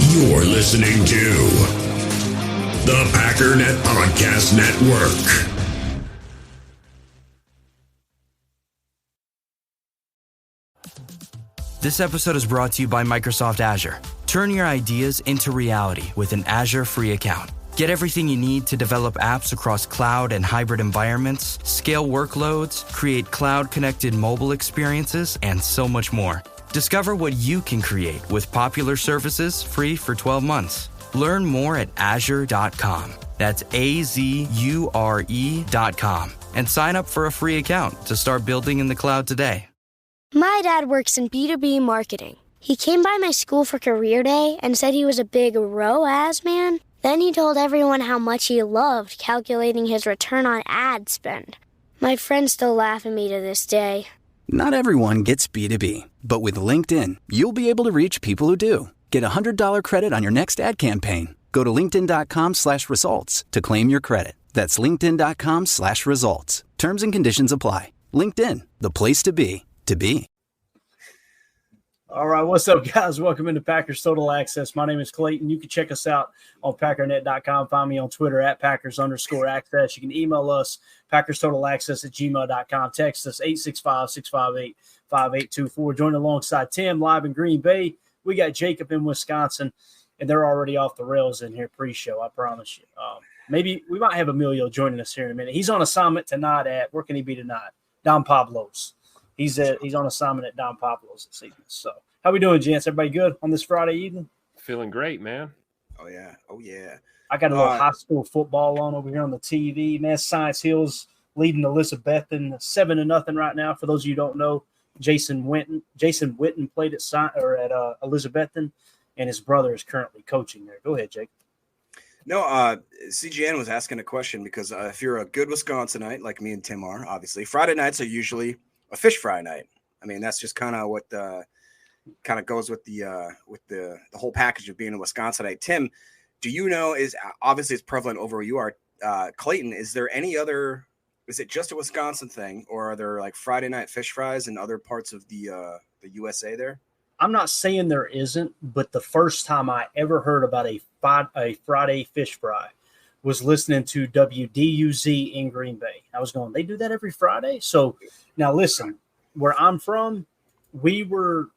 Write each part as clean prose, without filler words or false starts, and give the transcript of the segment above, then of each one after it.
You're listening to the Packernet Podcast Network. This episode is brought to you by Microsoft Azure. Turn your ideas into reality with an Azure free account. Get everything you need to develop apps across cloud and hybrid environments, scale workloads, create cloud-connected mobile experiences, and so much more. Discover what you can create with popular services free for 12 months. Learn more at azure.com. That's AZURE.com. And sign up for a free account to start building in the cloud today. My dad works in B2B marketing. He came by my school for career day and said he was a big ROAS man. Then he told everyone how much he loved calculating his return on ad spend. My friends still laugh at me to this day. Not everyone gets B2B, but with LinkedIn, you'll be able to reach people who do. Get a $100 credit on your next ad campaign. Go to linkedin.com/results to claim your credit. That's linkedin.com/results. Terms and conditions apply. LinkedIn, the place to be. All right, what's up, guys? Welcome into Packers Total Access. My name is Clayton. You can check us out on Packernet.com. Find me on Twitter at Packers_access. You can email us, PackersTotalAccess@gmail.com. Text us 865-658-5824. Join alongside Tim live in Green Bay. We got Jacob in Wisconsin, and they're already off the rails in here pre-show, I promise you. Maybe we might have Emilio joining us here in a minute. He's on assignment tonight at, where can he be tonight? Don Pablo's. He's on assignment at Don Pablo's this evening. So, how we doing, gents? Everybody good on this Friday evening? Feeling great, man. Oh yeah. I got a little high school football on over here on the TV. Man, Science Hill's leading Elizabethton 7-0 right now. For those of you who don't know, Jason Witten played at Elizabethton, and his brother is currently coaching there. Go ahead, Jake. No, CGN was asking a question because if you're a good Wisconsinite like me and Tim are, obviously Friday nights are usually a fish fry night. I mean, that's just kind of what kind of goes with the whole package of being a Wisconsinite. Tim, do you know, is obviously it's prevalent over where you are, Clayton, is there any other, is it just a Wisconsin thing, or are there like Friday night fish fries in other parts of the USA there? I'm not saying there isn't, but the first time I ever heard about a Friday fish fry was listening to WDUZ in Green Bay. I was going, they do that every Friday? So now listen, where I'm from, we were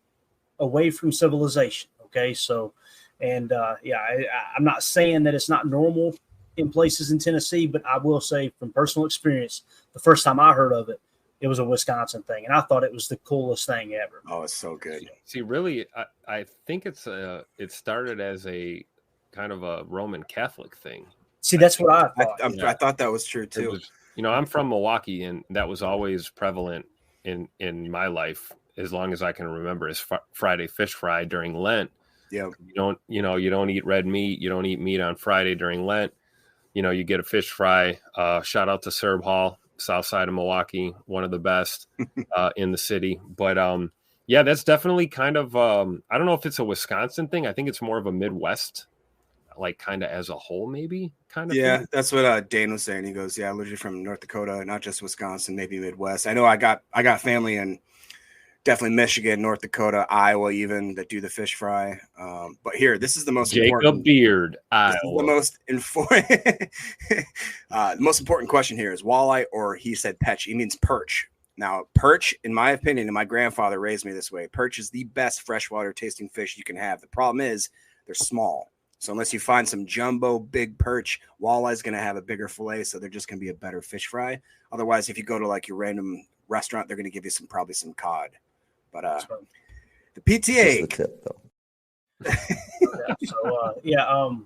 away from civilization. Okay. So, and I'm not saying that it's not normal in places in Tennessee, but I will say from personal experience, the first time I heard of it, it was a Wisconsin thing. And I thought it was the coolest thing ever. Oh, it's so good. See, really, I think it started as a kind of a Roman Catholic thing. See, that's what I thought. I thought that was true too. I'm from Milwaukee, and that was always prevalent in my life as long as I can remember. Is Friday fish fry during Lent. Yeah, you don't eat red meat. You don't eat meat on Friday during Lent. You get a fish fry. Shout out to Serb Hall, south side of Milwaukee, one of the best in the city. But that's definitely kind of I don't know if it's a Wisconsin thing. I think it's more of a Midwest, like kind of as a whole, maybe kind of. Yeah, thing. That's what Dane was saying. He goes, yeah, literally from North Dakota, not just Wisconsin, maybe Midwest. I know I got family in definitely Michigan, North Dakota, Iowa, even that do the fish fry. But here, this is the most Jacob Beard, Iowa. The most important question here is walleye, or he said perch. He means perch. Now, perch, in my opinion, and my grandfather raised me this way, perch is the best freshwater tasting fish you can have. The problem is they're small. So unless you find some jumbo big perch, walleye is going to have a bigger fillet, so they're just going to be a better fish fry. Otherwise, if you go to like your random restaurant, they're going to give you probably some cod. But the PTA. That's the tip, though.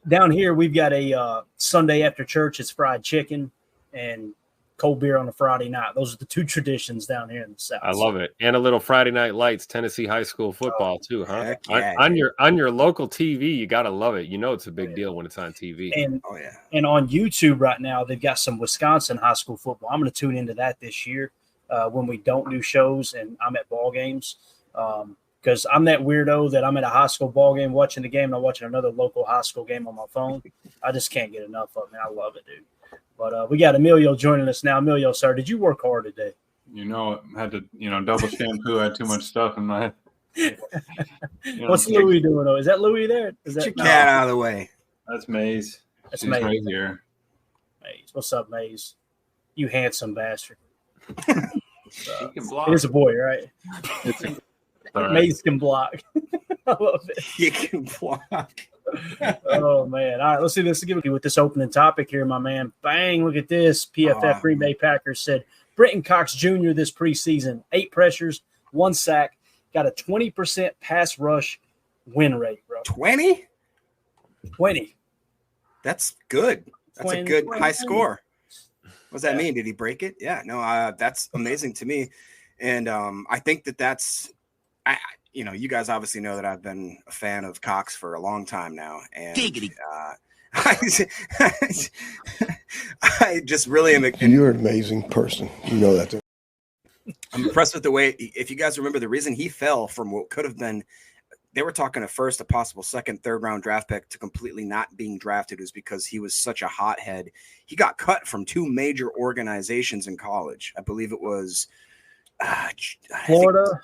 Down here we've got a Sunday after church. It's fried chicken and cold beer on a Friday night. Those are the two traditions down here in the South. I love it. And a little Friday Night Lights, Tennessee high school football too, huh? Yeah. On your local TV, you gotta love it. It's a big deal when it's on TV. And on YouTube right now, they've got some Wisconsin high school football. I'm going to tune into that this year when we don't do shows and I'm at ball games. Because I'm that weirdo that I'm at a high school ball game watching the game and I'm watching another local high school game on my phone. I just can't get enough of it, man. I love it, dude. But we got Emilio joining us now. Emilio, sir, did you work hard today? I had to, double shampoo. I had too much stuff in my What's Louis doing though? Is that Louis there? Is that Get your cat out of the way? That's Maze. That's She's Maze. right here. Maze. What's up, Maze? You handsome bastard. He can block. It is a boy, right? All right. Maze can block. I love it. You can block. Oh man! All right, let's see this. Give it with this opening topic here, my man. Bang! Look at this. PFF Green Bay Packers said Brenton Cox Jr. this preseason, 8 pressures, 1 sack, got a 20% pass rush win rate, bro. 20? 20. That's good. That's 20, a good 20. high score. What does that mean? Did he break it? Yeah, no, that's amazing to me. And I think that's you guys obviously know that I've been a fan of Cox for a long time now. And I just really am. You're an amazing person. You know that. I'm impressed with the way, if you guys remember, the reason he fell from what could have been, they were talking a first, a possible second, third round draft pick to completely not being drafted was because he was such a hothead. He got cut from 2 major organizations in college. I believe it was Florida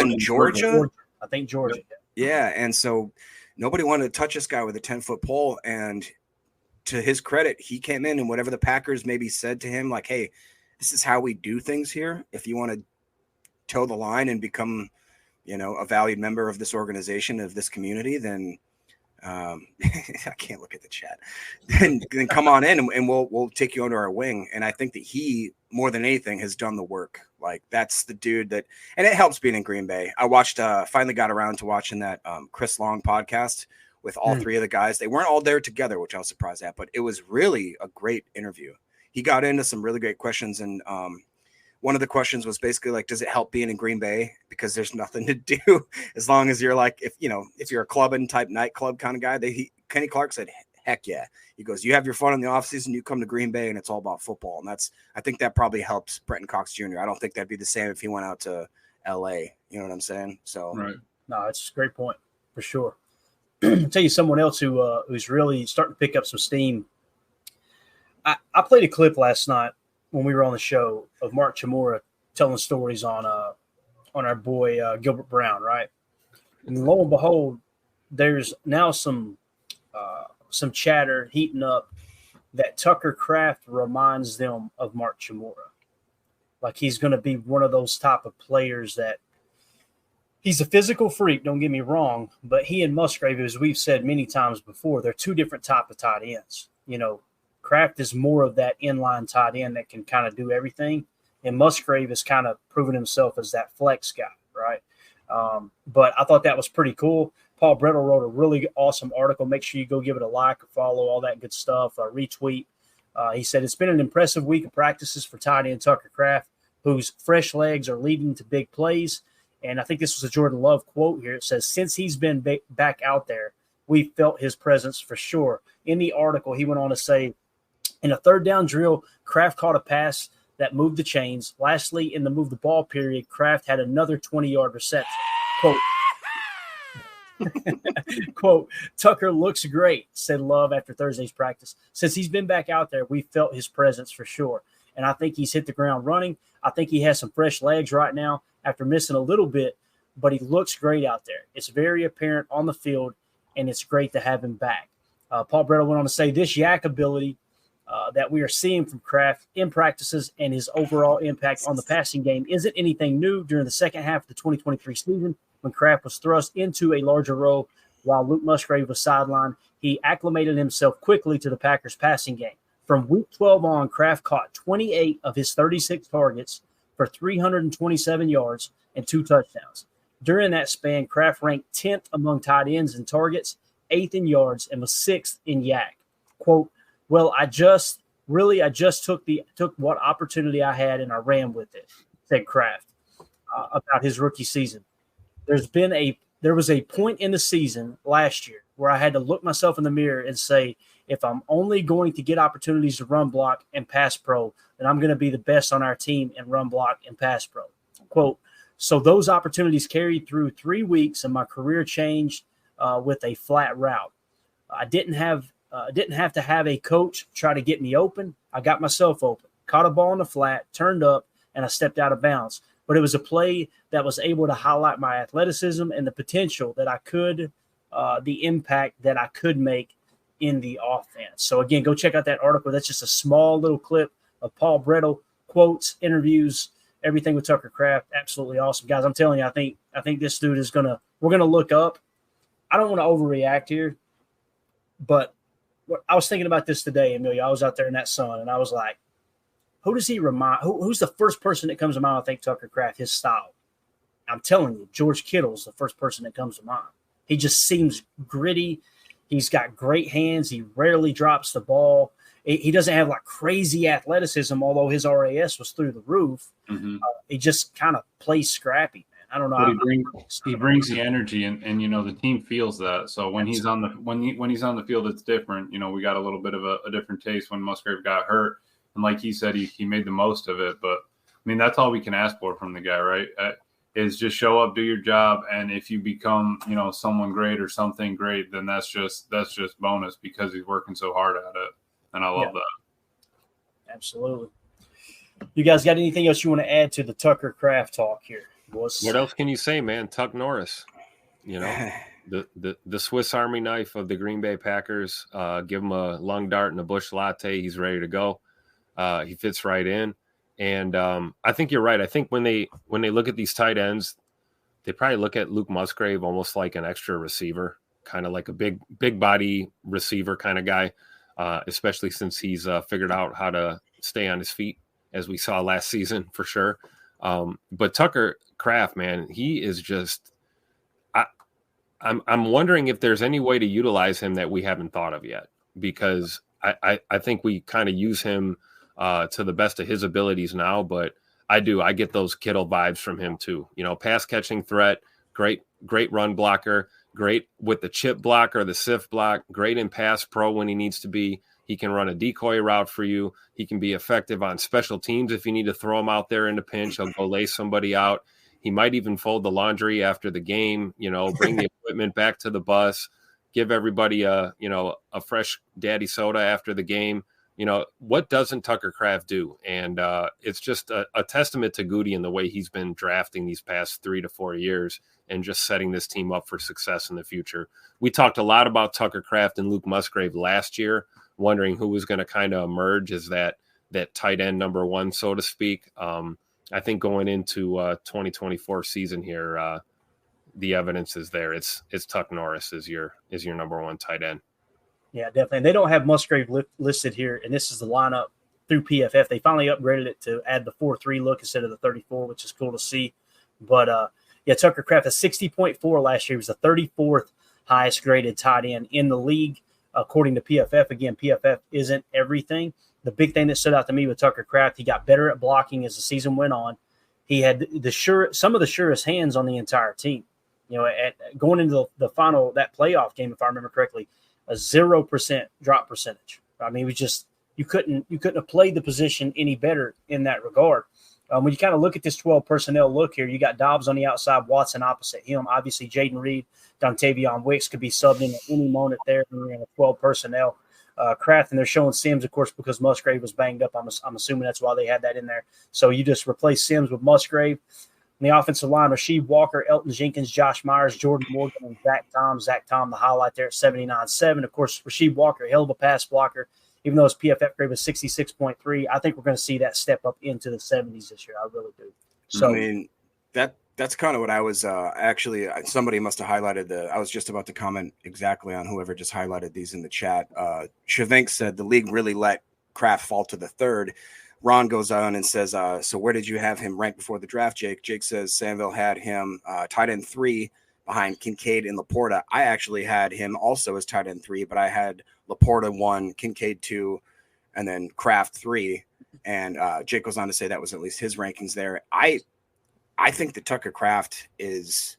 and Georgia. I think Georgia. Yeah. And so nobody wanted to touch this guy with a 10-foot pole. And to his credit, he came in and whatever the Packers maybe said to him, like, hey, this is how we do things here. If you want to toe the line and become, a valued member of this organization, of this community, then I can't look at the chat. Then come on in and we'll take you under our wing. And I think that he, more than anything, has done the work. Like that's the dude that, and it helps being in Green Bay. I watched, finally got around to watching that Chris Long podcast with all 3 of the guys. They weren't all there together, which I was surprised at, but it was really a great interview. He got into some really great questions. And one of the questions was basically like, does it help being in Green Bay? Because there's nothing to do as long as you're like, if you're a clubbing type nightclub kind of guy, Kenny Clark said, heck yeah. He goes, you have your fun in the offseason, you come to Green Bay and it's all about football. And I think that probably helps Brenton Cox Jr. I don't think that'd be the same if he went out to LA. You know what I'm saying? So, right. No, it's a great point for sure. I'll tell you someone else who's really starting to pick up some steam. I played a clip last night when we were on the show of Mark Chmura telling stories on our boy Gilbert Brown, right? And lo and behold, there's now some chatter heating up that Tucker Kraft reminds them of Mark Chmura. Like he's going to be one of those type of players that he's a physical freak, don't get me wrong, but he and Musgrave, as we've said many times before, they're 2 different type of tight ends. Kraft is more of that inline tight end that can kind of do everything. And Musgrave has kind of proven himself as that flex guy, right? But I thought that was pretty cool. Paul Brettel wrote a really awesome article. Make sure you go give it a like or follow, all that good stuff, retweet. He said, it's been an impressive week of practices for tight end Tucker Kraft, whose fresh legs are leading to big plays. And I think this was a Jordan Love quote here. It says, since he's been back out there, we felt his presence for sure. In the article, he went on to say, in a 3rd down drill, Kraft caught a pass that moved the chains. Lastly, in the move the ball period, Kraft had another 20-yard reception. Quote, Tucker looks great, said Love after Thursday's practice. Since he's been back out there, we felt his presence for sure. And I think he's hit the ground running. I think he has some fresh legs right now after missing a little bit, but he looks great out there. It's very apparent on the field, and it's great to have him back. Paul Brettel went on to say this yak ability that we are seeing from Kraft in practices and his overall impact on the passing game isn't anything new. During the second half of the 2023 season, when Kraft was thrust into a larger role while Luke Musgrave was sidelined, he acclimated himself quickly to the Packers' passing game. From week 12 on, Kraft caught 28 of his 36 targets for 327 yards and 2 touchdowns. During that span, Kraft ranked 10th among tight ends in targets, 8th in yards, and was 6th in yak. Quote, well, I just took what opportunity I had and I ran with it, said Kraft about his rookie season. There was a point in the season last year where I had to look myself in the mirror and say, if I'm only going to get opportunities to run block and pass pro, then I'm going to be the best on our team in run block and pass pro. Quote, so those opportunities carried through 3 weeks and my career changed with a flat route. I didn't have to have a coach try to get me open. I got myself open, caught a ball in the flat, turned up, and I stepped out of bounds. but it was a play that was able to highlight my athleticism and the potential that I could, the impact that I could make in the offense. So again, go check out that article. That's just a small little clip of Paul Brettel, quotes, interviews, everything with Tucker Kraft. Absolutely awesome, guys. I'm telling you, I think this dude is we're gonna look up. I don't want to overreact here, but I was thinking about this today, Amelia. I was out there in that sun, and I was like, who does he remind? Who's the first person that comes to mind? I think Tucker Kraft, his style. I'm telling you, George Kittle's the first person that comes to mind. He just seems gritty. He's got great hands. He rarely drops the ball. He doesn't have like crazy athleticism, although his RAS was through the roof. Mm-hmm. He just kind of plays scrappy, man. I don't know. He brings the energy, and the team feels that. So when he's on the when he's on the field, it's different. We got a little bit of a different taste when Musgrave got hurt, and like he said, he made the most of it. But I mean, that's all we can ask for from the guy, right? Is just show up, do your job, and if you become someone great or something great, then that's just bonus because he's working so hard at it, and I love that. Absolutely. You guys got anything else you want to add to the Tucker Kraft talk here? What else can you say, man? Tuck Norris, the Swiss Army knife of the Green Bay Packers. Give him a lung dart and a bush latte. He's ready to go. He fits right in. And I think you're right. I think when they look at these tight ends, they probably look at Luke Musgrave almost like an extra receiver, kind of like a big body receiver kind of guy, especially since he's figured out how to stay on his feet, as we saw last season for sure. But Tucker Kraft, man, he is just I'm wondering if there's any way to utilize him that we haven't thought of yet, because I think we kind of use him to the best of his abilities now, but I get those Kittle vibes from him too. Pass catching threat, great run blocker, great with the chip block or the sift block, great in pass pro when he needs to be. He can run a decoy route for you. He can be effective on special teams if you need to throw him out there in a pinch. He'll go lay somebody out. He might even fold the laundry after the game, bring the equipment back to the bus, give everybody a fresh daddy soda after the game. What doesn't Tucker Kraft do? And it's just a testament to Goody and the way he's been drafting these past 3 to 4 years and just setting this team up for success in the future. We talked a lot about Tucker Kraft and Luke Musgrave last year, wondering who was going to kind of emerge as that tight end number one, so to speak. I think going into 2024 season here, the evidence is there. It's Tuck Norris is your number one tight end. Yeah, definitely. And they don't have Musgrave listed here, and this is the lineup through PFF. They finally upgraded it to add the 4-3 look instead of the 34, which is cool to see. But, Tucker Kraft, a 60.4 last year. He was the 34th highest graded tight end in the league, according to PFF. Again, PFF isn't everything. The big thing that stood out to me with Tucker Kraft, he got better at blocking as the season went on. He had some of the surest hands on the entire team. Going into the final, that playoff game, if I remember correctly, a 0% drop percentage. I mean, it was just you couldn't have played the position any better in that regard. When you kind of look at this 12 personnel look here, you got Dobbs on the outside, Watson opposite him. Obviously, Jaden Reed, Dontavion Wicks could be subbed in at any moment there when you're in a 12 personnel. Kraft, and they're showing Sims, of course, because Musgrave was banged up. I'm assuming that's why they had that in there. So you just replace Sims with Musgrave. On the offensive line, Rasheed Walker, Elton Jenkins, Josh Myers, Jordan Morgan, and Zach Tom. Zach Tom, the highlight there at 79.7. Of course, Rasheed Walker, hell of a pass blocker. Even though his PFF grade was 66.3, I think we're going to see that step up into the 70s this year. I really do. So, I mean, that's kind of what I was actually – somebody must have highlighted I was just about to comment exactly on whoever just highlighted these in the chat. Shavink said the league really let Kraft fall to the third. Ron goes on and says, so where did you have him ranked before the draft, Jake? Jake says Sanville had him tight end 3 behind Kincaid and Laporta. I actually had him also as tight end 3, but I had Laporta 1, Kincaid 2, and then Kraft 3. And Jake goes on to say that was at least his rankings there. I think that Tucker Kraft is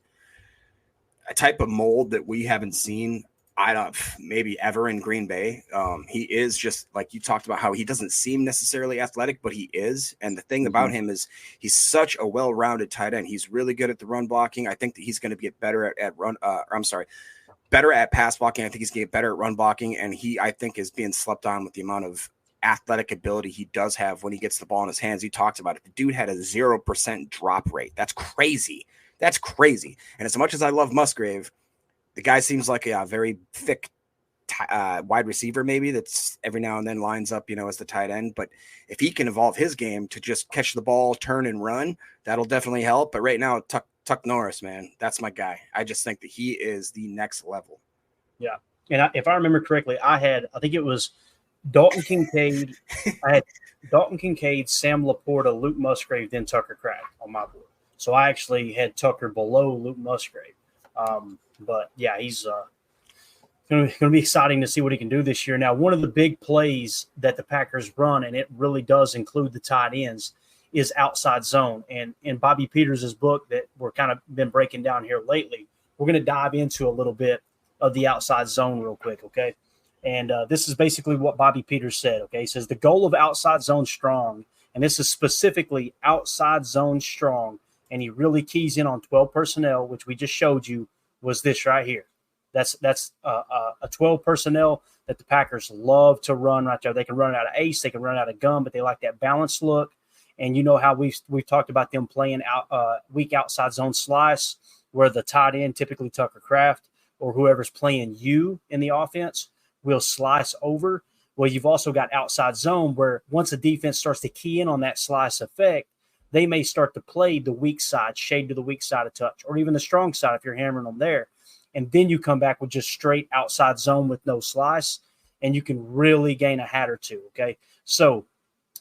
a type of mold that we haven't seen maybe ever in Green Bay. He is just like you talked about how he doesn't seem necessarily athletic, but he is. And the thing about him is he's such a well-rounded tight end. He's really good at the run blocking. I think that he's going to get better better at pass blocking. I think he's going to get better at run blocking. And I think is being slept on with the amount of athletic ability he does have when he gets the ball in his hands. You talked about it. The dude had a 0% drop rate. That's crazy. That's crazy. And as much as I love Musgrave, the guy seems like a very thick wide receiver, maybe, that's every now and then lines up, as the tight end. But if he can evolve his game to just catch the ball, turn and run, that'll definitely help. But right now, Tuck Norris, man, that's my guy. I just think that he is the next level. Yeah. And if I remember correctly, I think it was Dalton Kincaid. I had Dalton Kincaid, Sam Laporta, Luke Musgrave, then Tucker Kraft on my board. So I actually had Tucker below Luke Musgrave. But yeah, he's going to be exciting to see what he can do this year. Now, one of the big plays that the Packers run, and it really does include the tight ends, is outside zone. And in Bobby Peters' book that we're kind of been breaking down here lately, we're going to dive into a little bit of the outside zone real quick, okay? And this is basically what Bobby Peters said, okay? He says the goal of outside zone strong, and this is specifically outside zone strong, and he really keys in on 12 personnel, which we just showed you was this right here. That's a 12 personnel that the Packers love to run right there. They can run it out of ace, they can run it out of gun, but they like that balanced look. And you know how we've talked about them playing weak outside zone slice, where the tight end, typically Tucker Kraft, or whoever's playing you in the offense, will slice over. Well, you've also got outside zone where once a defense starts to key in on that slice effect, they may start to play the weak side, shade to the weak side of touch, or even the strong side if you're hammering them there. And then you come back with just straight outside zone with no slice, and you can really gain a hat or two, okay? So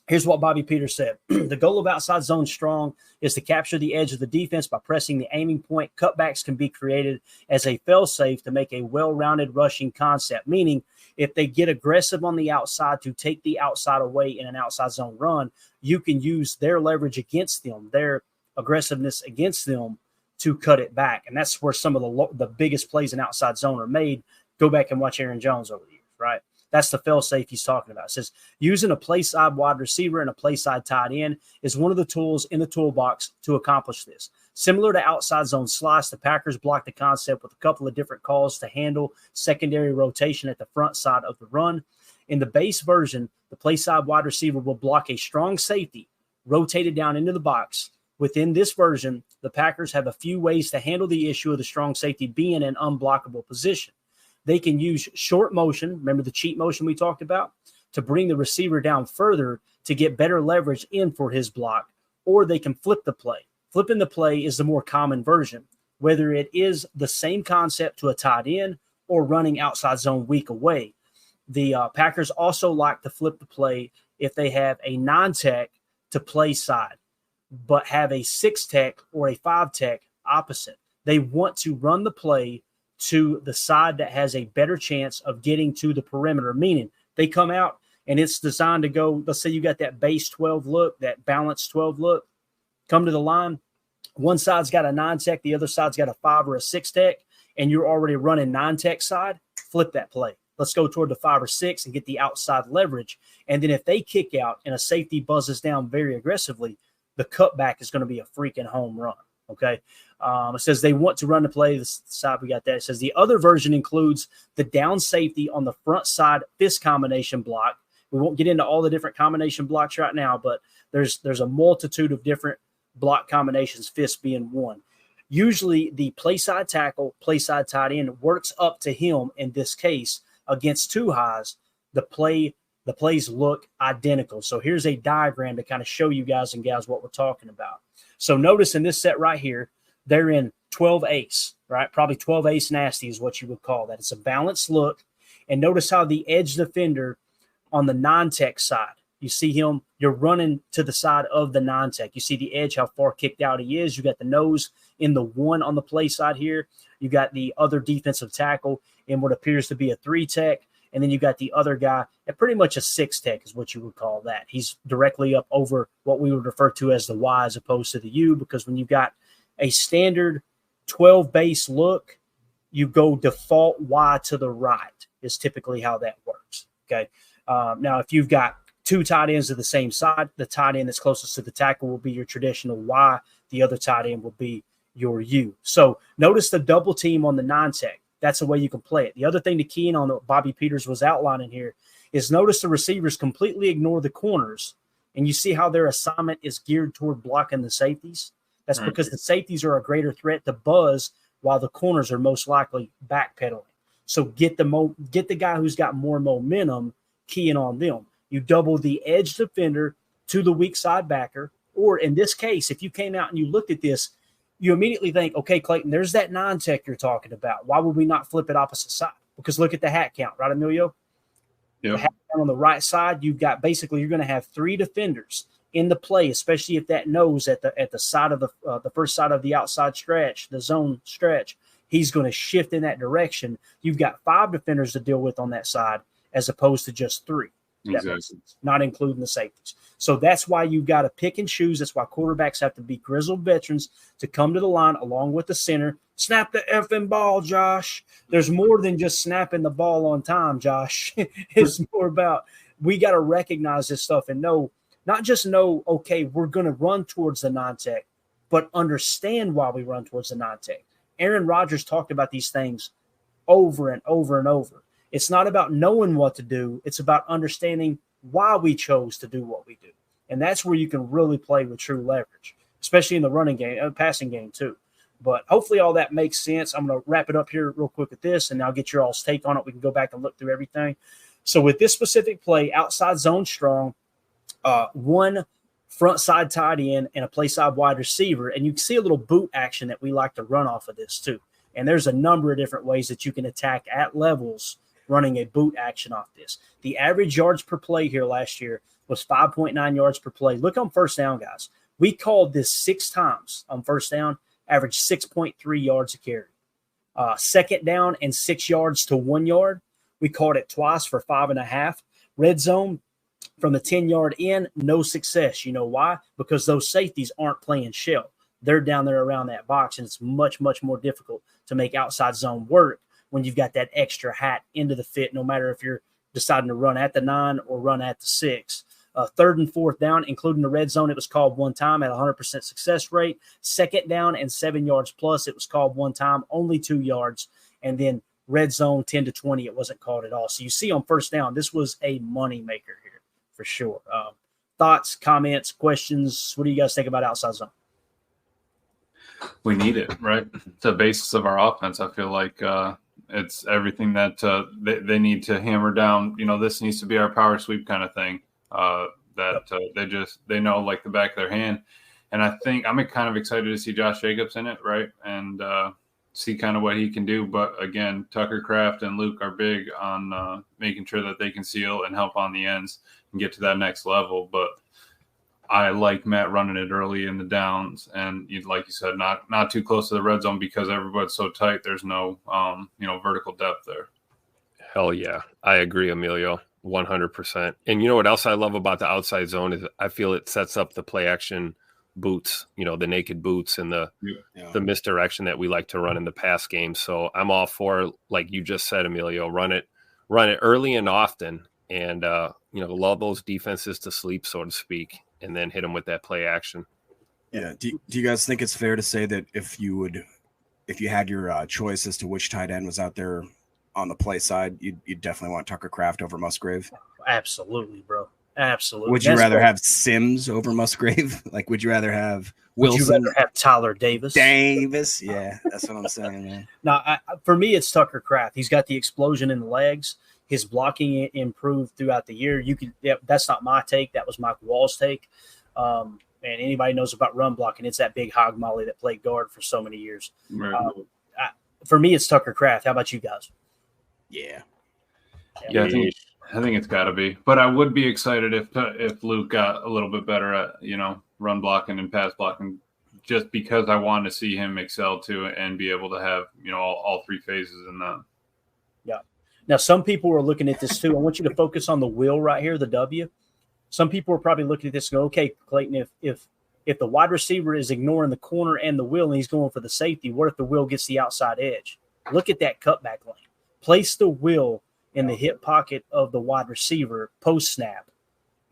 here's what Bobby Peters said. The goal of outside zone strong is to capture the edge of the defense by pressing the aiming point. Cutbacks can be created as a fail-safe to make a well-rounded rushing concept, meaning if they get aggressive on the outside to take the outside away in an outside zone run, you can use their leverage against them, their aggressiveness against them, to cut it back. And that's where some of the biggest plays in outside zone are made. Go back and watch Aaron Jones over the years, right? That's the fail-safe he's talking about. It says using a play-side wide receiver and a play-side tight end is one of the tools in the toolbox to accomplish this. Similar to outside zone slice, the Packers block the concept with a couple of different calls to handle secondary rotation at the front side of the run. In the base version, the play-side wide receiver will block a strong safety rotated down into the box. Within this version, the Packers have a few ways to handle the issue of the strong safety being in an unblockable position. They can use short motion, remember the cheat motion we talked about, to bring the receiver down further to get better leverage in for his block, or they can flip the play. Flipping the play is the more common version, whether it is the same concept to a tight end or running outside zone weak away. The Packers also like to flip the play if they have a non-tech to play side, but have a 6-tech or a 5-tech opposite. They want to run the play to the side that has a better chance of getting to the perimeter, meaning they come out and it's designed to go, let's say you got that base 12 look, that balanced 12 look, come to the line. One side's got a 9-tech, the other side's got a 5 or a 6-tech, and you're already running 9-tech side, flip that play. Let's go toward the 5 or 6 and get the outside leverage. And then if they kick out and a safety buzzes down very aggressively, the cutback is going to be a freaking home run, okay? It says they want to run the play. The side we got that. It says the other version includes the down safety on the front side fist combination block. We won't get into all the different combination blocks right now, but there's a multitude of different block combinations, fist being one. Usually the play side tackle, play side tight end works up to him in this case against two highs. The plays look identical. So here's a diagram to kind of show you guys and gals what we're talking about. So notice in this set right here, they're in 12 ace, right? Probably 12 ace nasty is what you would call that. It's a balanced look. And notice how the edge defender on the non-tech side, you see him, you're running to the side of the non-tech. You see the edge, how far kicked out he is. You got the nose in the 1 on the play side here. You got the other defensive tackle in what appears to be a 3-tech. And then you got the other guy at pretty much a 6-tech is what you would call that. He's directly up over what we would refer to as the Y as opposed to the U, because when you've got a standard 12 base look, you go default Y to the right is typically how that works, okay? Now, if you've got two tight ends of the same side, the tight end that's closest to the tackle will be your traditional Y. The other tight end will be your U. So notice the double team on the non-tech. That's the way you can play it. The other thing to key in on that Bobby Peters was outlining here is notice the receivers completely ignore the corners, and you see how their assignment is geared toward blocking the safeties. That's Right. because the safeties are a greater threat to buzz while the corners are most likely backpedaling. So get the guy who's got more momentum keying on them. You double the edge defender to the weak side backer, or in this case, if you came out and you looked at this, you immediately think, okay, Clayton, there's that 9-tech you're talking about. Why would we not flip it opposite side? Because look at the hat count, right, Emilio? Yep. The hat count on the right side, you've got basically you're going to have 3 defenders in the play, especially if that nose at the side of the first side of the outside stretch, the zone stretch, he's going to shift in that direction. You've got 5 defenders to deal with on that side as opposed to just 3. Exactly. Not including the safeties. So that's why you've got to pick and choose. That's why quarterbacks have to be grizzled veterans to come to the line along with the center. Snap the effing ball, Josh. There's more than just snapping the ball on time, Josh. It's more about we got to recognize this stuff and not just know, okay, we're going to run towards the 9-tech, but understand why we run towards the 9-tech. Aaron Rodgers talked about these things over and over and over. It's not about knowing what to do. It's about understanding why we chose to do what we do. And that's where you can really play with true leverage, especially in the running game, passing game too. But hopefully all that makes sense. I'm going to wrap it up here real quick with this, and I'll get your all's take on it. We can go back and look through everything. So with this specific play, outside zone strong, 1 front side tight end and a play side wide receiver. And you can see a little boot action that we like to run off of this too. And there's a number of different ways that you can attack at levels running a boot action off this. The average yards per play here last year was 5.9 yards per play. Look on first down, guys. We called this 6 times on first down, average 6.3 yards a carry. Second down and 6 yards to 1 yard. We called it twice for 5.5. Red zone from the 10-yard in, no success. You know why? Because those safeties aren't playing shell. They're down there around that box, and it's much, much more difficult to make outside zone work when you've got that extra hat into the fit, no matter if you're deciding to run at the 9 or run at the 6. Third and fourth down, including the red zone, it was called 1 time at 100% success rate. Second down and 7 yards plus, it was called 1 time, only 2 yards. And then red zone 10 to 20, it wasn't called at all. So you see on first down, this was a money maker here for sure. Thoughts, comments, questions? What do you guys think about outside zone? We need it, right? It's the basis of our offense. I feel like it's everything that they need to hammer down. This needs to be our power sweep kind of thing they know like the back of their hand. And I think I'm kind of excited to see Josh Jacobs in it, right? And see kind of what he can do. But again, Tucker Kraft and Luke are big on making sure that they can seal and help on the ends and get to that next level. But I like Matt running it early in the downs, and like you said, not too close to the red zone because everybody's so tight. There's no vertical depth there. Hell yeah, I agree, Emilio, 100%. And you know what else I love about the outside zone is I feel it sets up the play action boots, the naked boots and the misdirection that we like to run in the pass game. So I'm all for, like you just said, Emilio, run it early and often, and lull those defenses to sleep, so to speak, and then hit them with that play action. Yeah. Do you guys think it's fair to say that if you had your choice as to which tight end was out there on the play side, you'd definitely want Tucker Kraft over Musgrave? Absolutely, bro. Absolutely. Would you rather have Sims over Musgrave? Like, would you rather have Wilson? Would you rather have Tyler Davis? Yeah, that's what I'm saying, man. Now, for me, it's Tucker Kraft. He's got the explosion in the legs. His blocking improved throughout the year. That's not my take. That was Mike Wall's take. And anybody knows about run blocking, it's that big hog molly that played guard for so many years. Right. For me, it's Tucker Kraft. How about you guys? Yeah. I think it's got to be. But I would be excited if Luke got a little bit better at run blocking and pass blocking, just because I want to see him excel too and be able to have all 3 phases in that. Yeah. Now, some people are looking at this too. I want you to focus on the will right here, the W. Some people are probably looking at this and go, okay, Clayton, if the wide receiver is ignoring the corner and the will and he's going for the safety, what if the will gets the outside edge? Look at that cutback lane. Place the will in the hip pocket of the wide receiver post snap,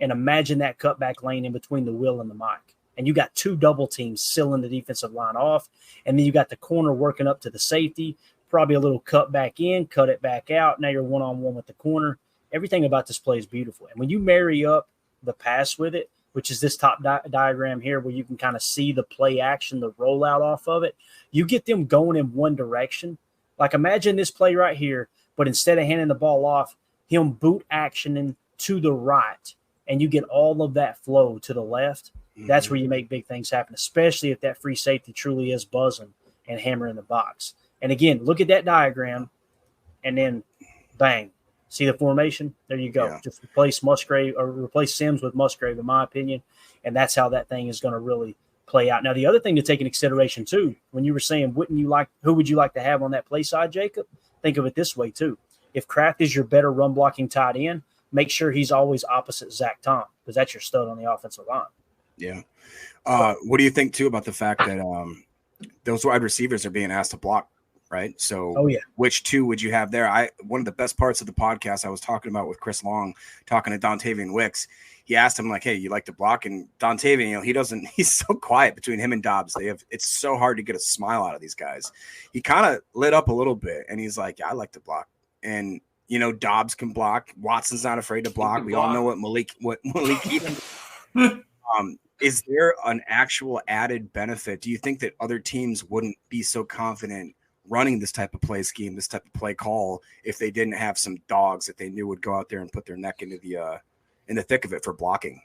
and imagine that cutback lane in between the will and the mic. And you got 2 double teams sealing the defensive line off, and then you got the corner working up to the safety, probably a little cut back in, cut it back out. Now you're one-on-one with the corner, everything about this play is beautiful. And when you marry up the pass with it, which is this top diagram here where you can kind of see the play action, the rollout off of it, you get them going in one direction. Like imagine this play right here, but instead of handing the ball off, him boot actioning to the right, and you get all of that flow to the left. That's where you make big things happen, especially if that free safety truly is buzzing and hammering the box. And again, look at that diagram, and then bang. See the formation? There you go. Yeah. Just replace Musgrave or replace Sims with Musgrave, in my opinion. And that's how that thing is going to really play out. Now, the other thing to take into consideration, too, when you were saying, who would you like to have on that play side, Jacob? Think of it this way, too. If Kraft is your better run blocking tight end, make sure he's always opposite Zach Tom, because that's your stud on the offensive line. Yeah. What do you think, too, about the fact that those wide receivers are being asked to block? Right. So which two would you have there? One of the best parts of the podcast I was talking about with Chris Long, talking to Dontavian Wicks. He asked him, like, hey, you like to block? And Dontavian, he's so quiet between him and Dobbs. It's so hard to get a smile out of these guys. He kind of lit up a little bit and he's like, yeah, I like to block. And, Dobbs can block. Watson's not afraid to block. We all know what Malik is there an actual added benefit? Do you think that other teams wouldn't be so confident running this type of play scheme, this type of play call, if they didn't have some dogs that they knew would go out there and put their neck into in the thick of it for blocking?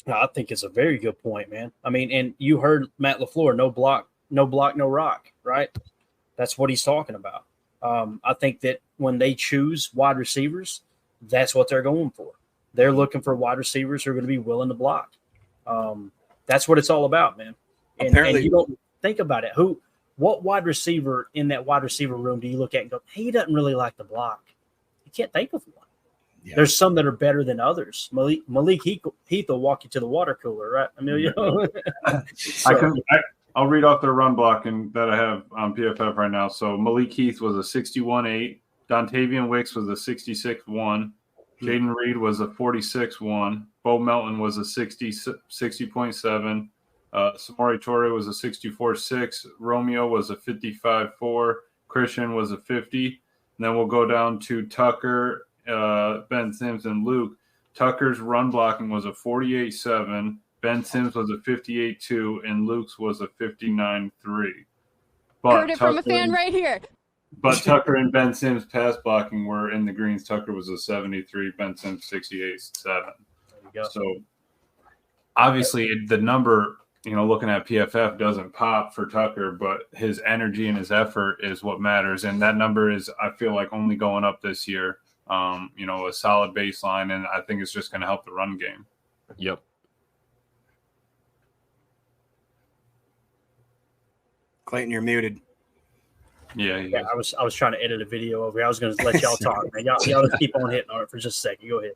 I think it's a very good point, man. I mean, and you heard Matt LaFleur, no block, no rock, right? That's what he's talking about. I think that when they choose wide receivers, that's what they're going for. They're looking for wide receivers who are going to be willing to block. That's what it's all about, man. And you don't think about it. What wide receiver in that wide receiver room do you look at and go, hey, he doesn't really like to block? You can't think of one. Yeah. There's some that are better than others. Malik Heath will walk you to the water cooler, right, Emilio? I'll read off their run blocking that I have on PFF right now. So Malik Heath was a 61.8. Dontavian Wicks was a 66.1. Jaden Reed was a 46.1. Bo Melton was a 60.7. Samori Torre was a 64.6. Romeo was a 55.4. Christian was a 50. And then we'll go down to Tucker, Ben Sims, and Luke. Tucker's run blocking was a 48.7. Ben Sims was a 58.2. And Luke's was a 59.3. Heard it from a fan right here. But Tucker and Ben Sims pass blocking were in the greens. Tucker was a 73. Ben Sims 68.7. There you go. So obviously the number – looking at PFF doesn't pop for Tucker, but his energy and his effort is what matters. And that number is, I feel like, only going up this year. A solid baseline, and I think it's just going to help the run game. Yep. Clayton, you're muted. Yeah. I was trying to edit a video over here. I was going to let y'all talk, man. Y'all just keep on hitting on it for just a second. Go ahead.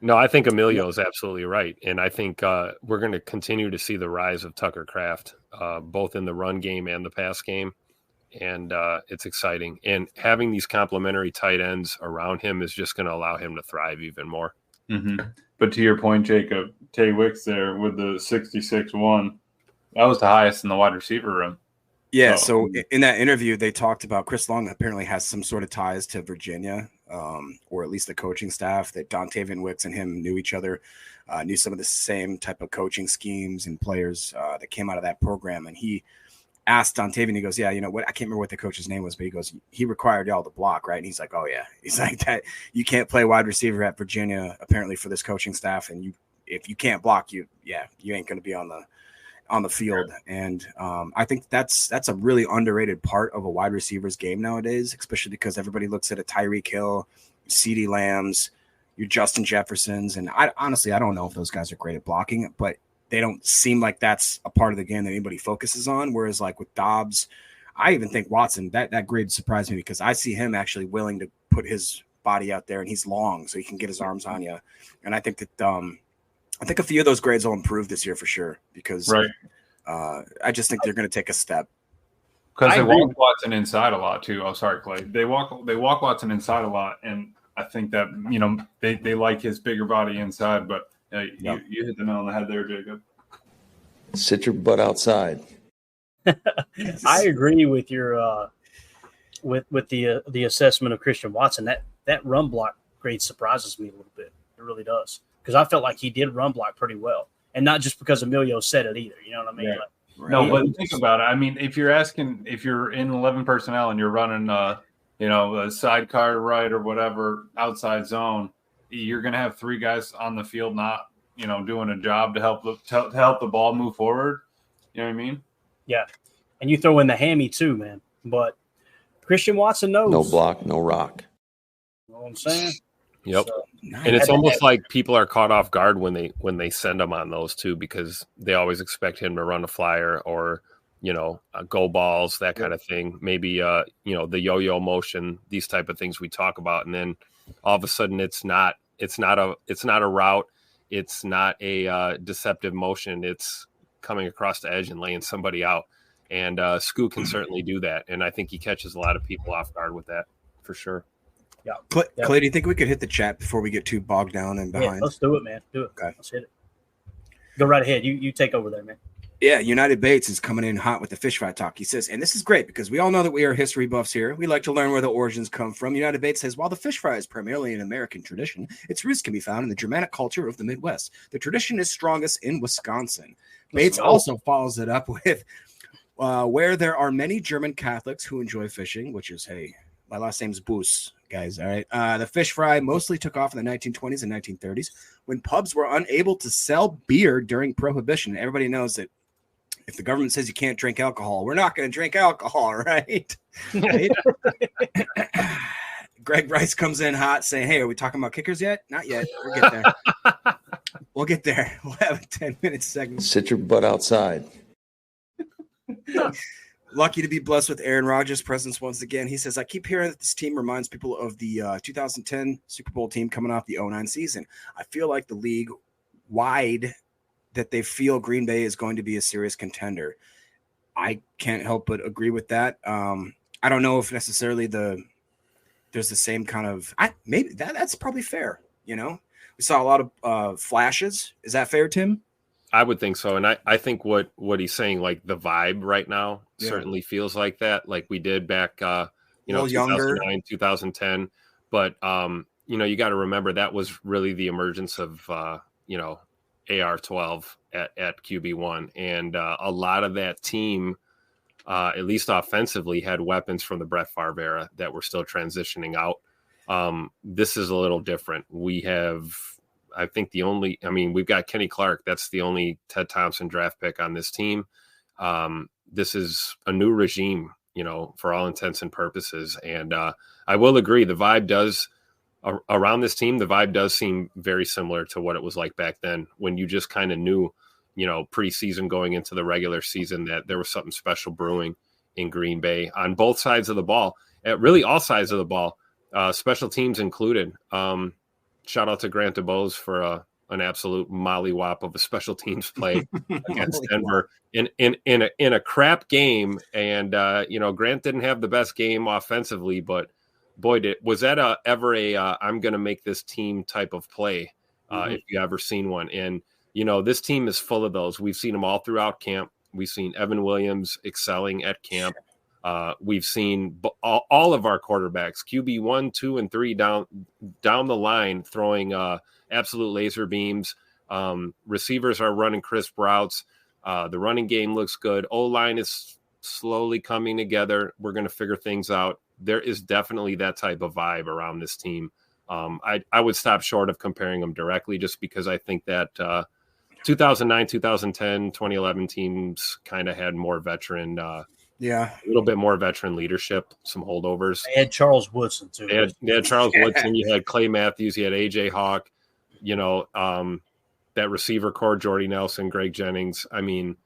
No, I think Emilio is absolutely right. And I think we're going to continue to see the rise of Tucker Kraft, both in the run game and the pass game. And it's exciting. And having these complementary tight ends around him is just going to allow him to thrive even more. Mm-hmm. But to your point, Jacob, Tay Wicks there with the 66.1, that was the highest in the wide receiver room. Yeah, so in that interview, they talked about Chris Long apparently has some sort of ties to Virginia, or at least the coaching staff, that Dontavian Wicks and him knew each other, knew some of the same type of coaching schemes and players that came out of that program. And he asked Dontavian, he goes, yeah, what? I can't remember what the coach's name was, but he goes, he required y'all to block, right? And he's like, oh, yeah. He's like, that you can't play wide receiver at Virginia, apparently, for this coaching staff. And if you can't block, you ain't going to be on the field. And I think that's a really underrated part of a wide receiver's game nowadays, especially because everybody looks at a Tyreek Hill, CeeDee Lambs, your Justin Jeffersons. And I don't know if those guys are great at blocking, but they don't seem like that's a part of the game that anybody focuses on. Whereas like with Dobbs, I even think Watson, that grade surprised me because I see him actually willing to put his body out there, and he's long, so he can get his arms on you. And I think that I think a few of those grades will improve this year for sure because I just think they're going to take a step. Because they walk Watson inside a lot too. Oh, sorry, Clay. They walk Watson inside a lot, and I think that they like his bigger body inside. But you hit the nail on the head there, Jacob. Sit your butt outside. I agree with your with the assessment of Christian Watson. That run block grade surprises me a little bit. It really does. Because I felt like he did run block pretty well. And not just because Emilio said it either. You know what I mean? Yeah. Like, no, but think about it. I mean, if you're in 11 personnel and you're running, a sidecar right or whatever outside zone, you're going to have three guys on the field not, doing a job to help the ball move forward. You know what I mean? Yeah. And you throw in the hammy too, man. But Christian Watson knows. No block, no rock. You know what I'm saying? Yep. So, and it's almost like people are caught off guard when they send him on those too, because they always expect him to run a flyer or, go balls, that kind of thing. Maybe, the yo-yo motion, these type of things we talk about. And then all of a sudden it's not a route. It's not a deceptive motion. It's coming across the edge and laying somebody out. And Scoot can certainly do that. And I think he catches a lot of people off guard with that for sure. Yeah. Clay, do you think we could hit the chat before we get too bogged down and behind? Yeah, let's do it, man. Do it. Okay. Let's hit it. Go right ahead. You take over there, man. Yeah, United Bates is coming in hot with the fish fry talk. He says, and this is great because we all know that we are history buffs here. We like to learn where the origins come from. United Bates says, while the fish fry is primarily an American tradition, its roots can be found in the Germanic culture of the Midwest. The tradition is strongest in Wisconsin. Bates also follows it up with where there are many German Catholics who enjoy fishing, which is, hey, my last name's Boos, guys. All right. The fish fry mostly took off in the 1920s and 1930s when pubs were unable to sell beer during Prohibition. Everybody knows that if the government says you can't drink alcohol, we're not going to drink alcohol, right? Right? Greg Rice comes in hot saying, hey, are we talking about kickers yet? Not yet. We'll get there. We'll get there. We'll have a 10-minute segment. Sit your butt outside. Lucky to be blessed with Aaron Rodgers' presence once again. He says, I keep hearing that this team reminds people of the 2010 Super Bowl team coming off the 2009 season. I feel like the league-wide that they feel Green Bay is going to be a serious contender. I can't help but agree with that. I don't know if necessarily there's the same kind of maybe that's probably fair. We saw a lot of flashes. Is that fair, Tim? I would think so. And I think what he's saying, like the vibe right now certainly feels like that, like we did back, 2009, 2010. But, you got to remember that was really the emergence of, AR-12 at QB1. And a lot of that team, at least offensively, had weapons from the Brett Favre era that were still transitioning out. This is a little different. We have, I think we've got Kenny Clark. That's the only Ted Thompson draft pick on this team. This is a new regime, for all intents and purposes. And I will agree, the vibe does around this team. The vibe does seem very similar to what it was like back then when you just kind of knew, preseason going into the regular season that there was something special brewing in Green Bay on both sides of the ball, at really all sides of the ball, special teams included. Shout out to Grant DeBose for an absolute mollywop of a special teams play against Denver in a crap game. And, Grant didn't have the best game offensively, but boy, was that ever a I'm going to make this team type of play if you ever seen one. And, this team is full of those. We've seen them all throughout camp. We've seen Evan Williams excelling at camp. We've seen all of our quarterbacks, QB 1, 2, and 3 down the line, throwing absolute laser beams. Receivers are running crisp routes. The running game looks good. O-line is slowly coming together. We're going to figure things out. There is definitely that type of vibe around this team. I would stop short of comparing them directly just because I think that 2009, 2010, 2011 teams kind of had more veteran a little bit more veteran leadership, some holdovers. They had Charles Woodson, too. They had Charles Woodson. You had Clay Matthews. You had A.J. Hawk. That receiver core, Jordy Nelson, Greg Jennings. I mean,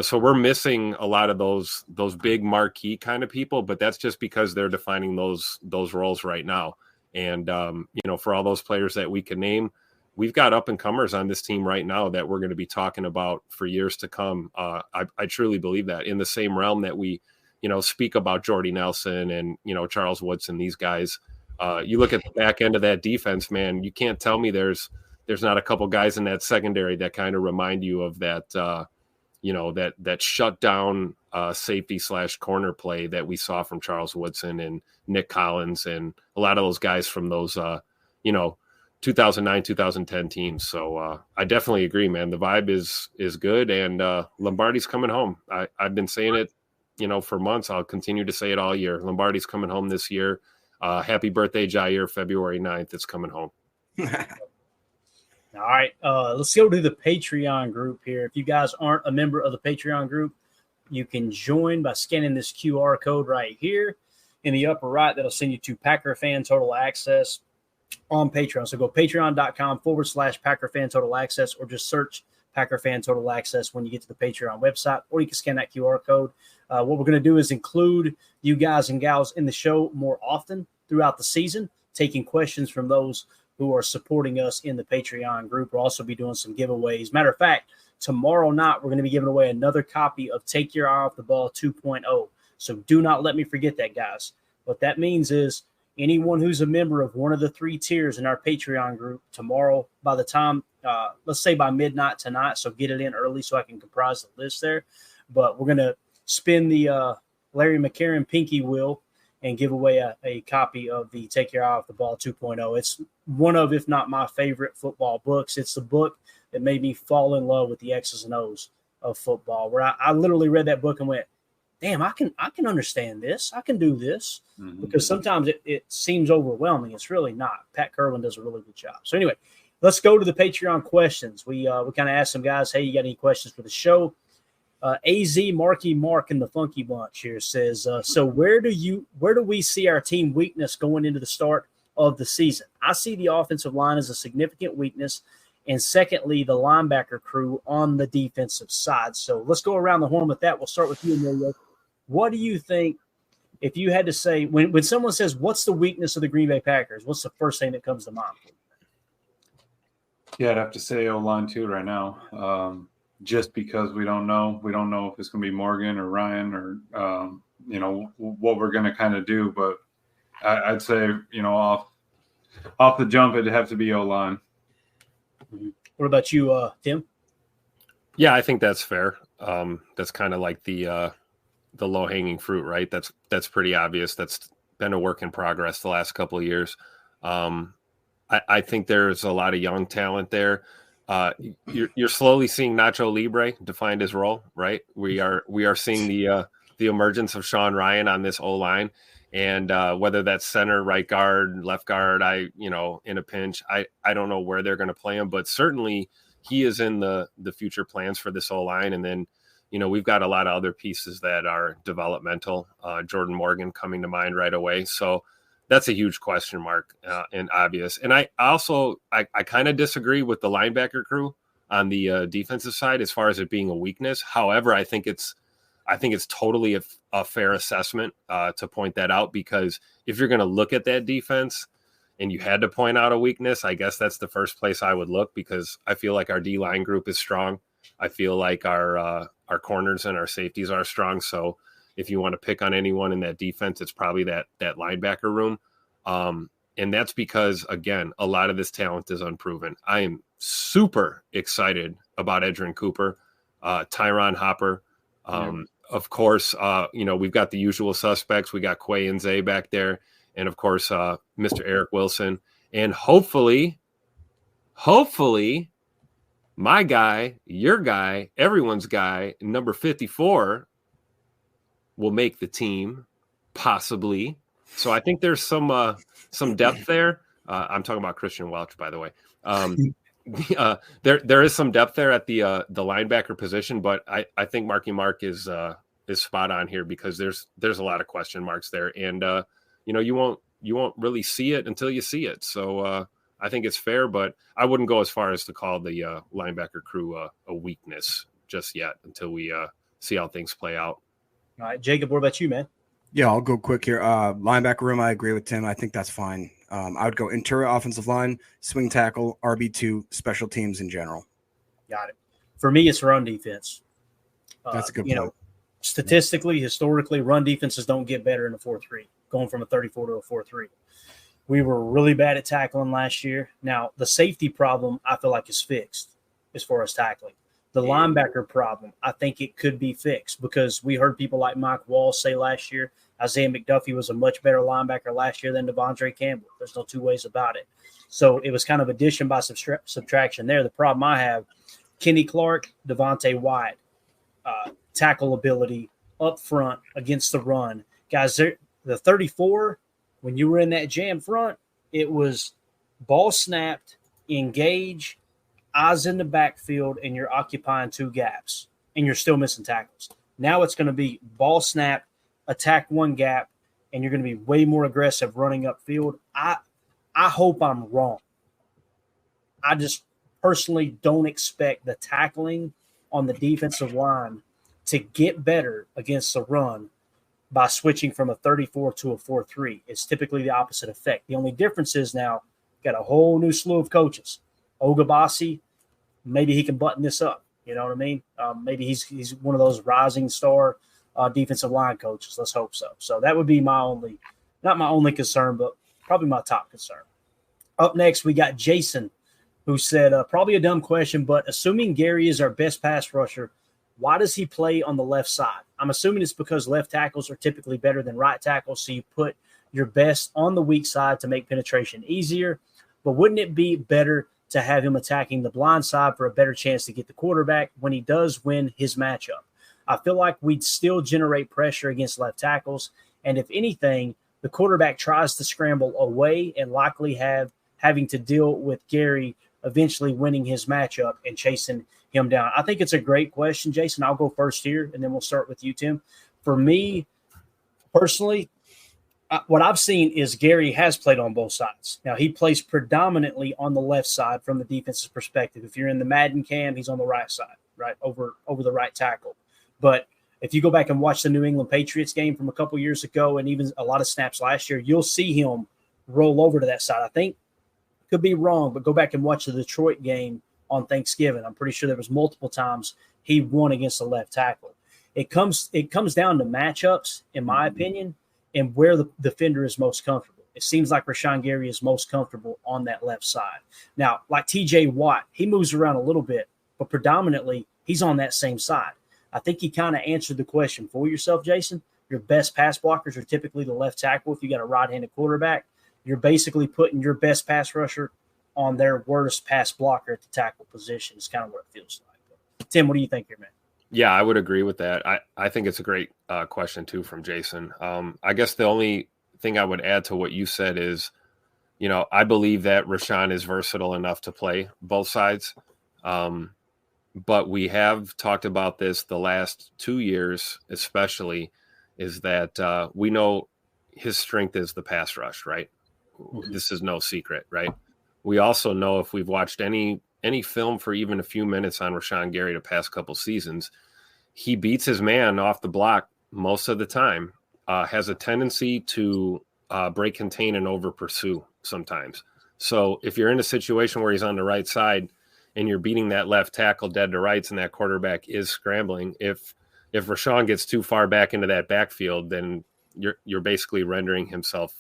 so we're missing a lot of those big marquee kind of people, but that's just because they're defining those roles right now. And, for all those players that we can name, we've got up-and-comers on this team right now that we're going to be talking about for years to come. I truly believe that in the same realm that we, speak about Jordy Nelson and, Charles Woodson, these guys. You look at the back end of that defense, man, you can't tell me there's not a couple guys in that secondary that kind of remind you of that, that shutdown safety / corner play that we saw from Charles Woodson and Nick Collins and a lot of those guys from those, 2009, 2010 teams. So I definitely agree, man. The vibe is good, and Lombardi's coming home. I've been saying it, for months. I'll continue to say it all year. Lombardi's coming home this year. Happy birthday, Jair, February 9th. It's coming home. All right, let's go to the Patreon group here. If you guys aren't a member of the Patreon group, you can join by scanning this QR code right here in the upper right. That'll send you to Packer Fan Total Access on Patreon. So go patreon.com/Packer Fan Total Access, or just search Packer Fan Total Access when you get to the Patreon website, or you can scan that QR code. What we're going to do is include you guys and gals in the show more often throughout the season, taking questions from those who are supporting us in the Patreon group. We'll also be doing some giveaways. Matter of fact, tomorrow night, we're going to be giving away another copy of Take Your Eye Off the Ball 2.0. So do not let me forget that, guys. What that means is anyone who's a member of one of the 3 tiers in our Patreon group tomorrow, by the time, let's say by midnight tonight, so get it in early so I can comprise the list there. But we're going to spin the Larry McCarron Pinky Wheel and give away a copy of the Take Your Eye Off the Ball 2.0. It's one of, if not my favorite football books. It's the book that made me fall in love with the X's and O's of football, where I literally read that book and went, damn, I can understand this. I can do this. Because sometimes it seems overwhelming. It's really not. Pat Kerwin does a really good job. So anyway, let's go to the Patreon questions. We kind of asked some guys, hey, you got any questions for the show? AZ Marky Mark in the Funky Bunch here says, so where do we see our team weakness going into the start of the season? I see the offensive line as a significant weakness, and secondly, the linebacker crew on the defensive side. So let's go around the horn with that. We'll start with you, Emilio. What do you think, if you had to say, when someone says, what's the weakness of the Green Bay Packers, what's the first thing that comes to mind? Yeah, I'd have to say O-line too right now. Just because we don't know if it's going to be Morgan or Ryan or, what we're going to kind of do. But I'd say, off the jump, it'd have to be O-line. What about you, Tim? Yeah, I think that's fair. That's kind of like the low-hanging fruit, right? That's pretty obvious. That's been a work in progress the last couple of years. I think there's a lot of young talent there. You're slowly seeing Nacho Libre define his role, right? We are seeing the emergence of Sean Ryan on this O-line, and whether that's center, right guard, left guard, in a pinch, I don't know where they're going to play him, but certainly he is in the future plans for this O-line. And then, we've got a lot of other pieces that are developmental. Jordan Morgan coming to mind right away. So that's a huge question mark and obvious. And I also kind of disagree with the linebacker crew on the defensive side as far as it being a weakness. However, I think it's totally a fair assessment to point that out, because if you're going to look at that defense and you had to point out a weakness, I guess that's the first place I would look, because I feel like our D-line group is strong. I feel like our corners and our safeties are strong. So if you want to pick on anyone in that defense, it's probably that linebacker room. And that's because, again, a lot of this talent is unproven. I am super excited about Edgerrin Cooper, Tyron Hopper. Of course, we've got the usual suspects. We got Quay and Zay back there. And, of course, Mr. Eric Wilson. And hopefully, my guy, your guy, everyone's guy, number 54, will make the team, possibly. So I think there's some depth there. I'm talking about Christian Welch, by the way. There is some depth there at the linebacker position, but I think Marky Mark is spot on here, because there's a lot of question marks there, and you won't really see it until you see it. So I think it's fair, but I wouldn't go as far as to call the linebacker crew a weakness just yet until we see how things play out. All right, Jacob, what about you, man? Yeah, I'll go quick here. Linebacker room, I agree with Tim. I think that's fine. I would go interior offensive line, swing tackle, RB2, special teams in general. Got it. For me, it's run defense. That's a good point. Statistically, historically, run defenses don't get better in a 4-3, going from a 34 to a 4-3. We were really bad at tackling last year. Now, the safety problem, I feel like, is fixed as far as tackling. The linebacker problem, I think it could be fixed because we heard people like Mike Wall say last year Isaiah McDuffie was a much better linebacker last year than Devondre Campbell. There's no two ways about it. So it was kind of addition by subtraction there. The problem I have, Kenny Clark, Devontae White, tackle ability up front against the run. Guys, the 34, when you were in that jam front, it was ball snapped, engage, eyes in the backfield, and you're occupying two gaps, and you're still missing tackles. Now it's going to be ball snap, attack one gap, and you're going to be way more aggressive running upfield. I hope I'm wrong. I just personally don't expect the tackling on the defensive line to get better against the run by switching from a 34 to a 4-3. It's typically the opposite effect. The only difference is now got a whole new slew of coaches. Ogabasi, maybe he can button this up. You know what I mean? Maybe he's one of those rising star defensive line coaches. Let's hope so. So that would be not my only concern, but probably my top concern. Up next, we got Jason, who said, probably a dumb question, but assuming Gary is our best pass rusher, why does he play on the left side? I'm assuming it's because left tackles are typically better than right tackles, so you put your best on the weak side to make penetration easier. But wouldn't it be better to have him attacking the blind side for a better chance to get the quarterback when he does win his matchup? I feel like we'd still generate pressure against left tackles, and if anything, the quarterback tries to scramble away and likely having to deal with Gary eventually winning his matchup and chasing him down. I think it's a great question, Jason. I'll go first here, and then we'll start with you, Tim. For me, personally, what I've seen is Gary has played on both sides. Now, he plays predominantly on the left side from the defense's perspective. If you're in the Madden cam, he's on the right side, right, over the right tackle. But if you go back and watch the New England Patriots game from a couple years ago and even a lot of snaps last year, you'll see him roll over to that side. I think, could be wrong, but go back and watch the Detroit game on Thanksgiving. I'm pretty sure there was multiple times he won against the left tackle. It comes down to matchups, in my opinion, and where the defender is most comfortable. It seems like Rashan Gary is most comfortable on that left side. Now, like TJ Watt, he moves around a little bit, but predominantly he's on that same side. I think you kind of answered the question for yourself, Jason. Your best pass blockers are typically the left tackle if you got a right-handed quarterback. You're basically putting your best pass rusher on their worst pass blocker at the tackle position. It's kind of what it feels like. Tim, what do you think here, man? Yeah, I would agree with that. I think it's a great question, too, from Jason. I guess the only thing I would add to what you said is, I believe that Rashan is versatile enough to play both sides. But we have talked about this the last 2 years, especially, is that we know his strength is the pass rush, right? Mm-hmm. This is no secret, right? We also know if we've watched any film for even a few minutes on Rashan Gary the past couple seasons, he beats his man off the block most of the time, has a tendency to break contain and over pursue sometimes. So if you're in a situation where he's on the right side and you're beating that left tackle dead to rights and that quarterback is scrambling, if Rashan gets too far back into that backfield, then you're basically rendering himself,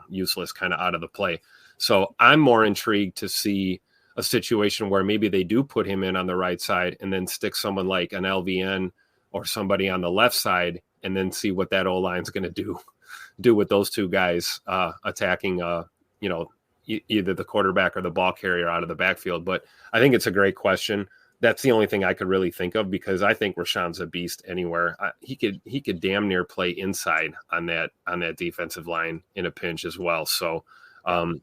useless, kind of out of the play. So I'm more intrigued to see a situation where maybe they do put him in on the right side and then stick someone like an LVN or somebody on the left side and then see what that O-line's going to do with those two guys attacking, either the quarterback or the ball carrier out of the backfield. But I think it's a great question. That's the only thing I could really think of because I think Rashan's a beast anywhere. He could damn near play inside on that defensive line in a pinch as well. So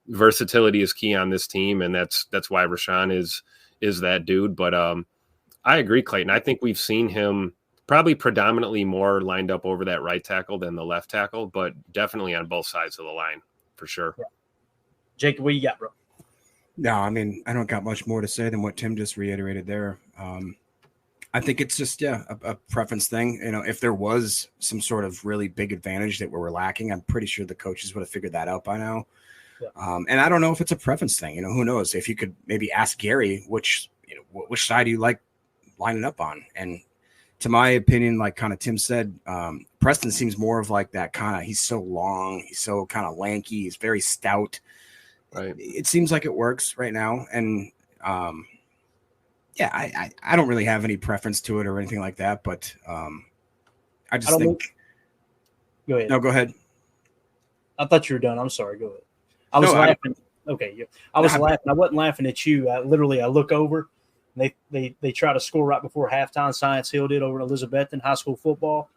versatility is key on this team, and that's why Rashan is that dude. But I agree, Clayton. I think we've seen him probably predominantly more lined up over that right tackle than the left tackle, but definitely on both sides of the line for sure. Yeah. Jacob, what you got, bro? No, I mean, I don't got much more to say than what Tim just reiterated there. I think it's just, a preference thing. If there was some sort of really big advantage that we were lacking, I'm pretty sure the coaches would have figured that out by now. Yeah. And I don't know if it's a preference thing. Who knows? If you could maybe ask Gary which side do you like lining up on. And to my opinion, like kind of Tim said, Preston seems more of like that kind of, he's so long, he's so kind of lanky, he's very stout. Right. It seems like it works right now. And Yeah, I don't really have any preference to it or anything like that, but I just think. Go ahead. No, go ahead. I thought you were done. I'm sorry. Go ahead. I was laughing. Okay, yeah. I was laughing. I wasn't laughing at you. I look over. And they try to score right before halftime. Science Hill did over at Elizabethton high school football.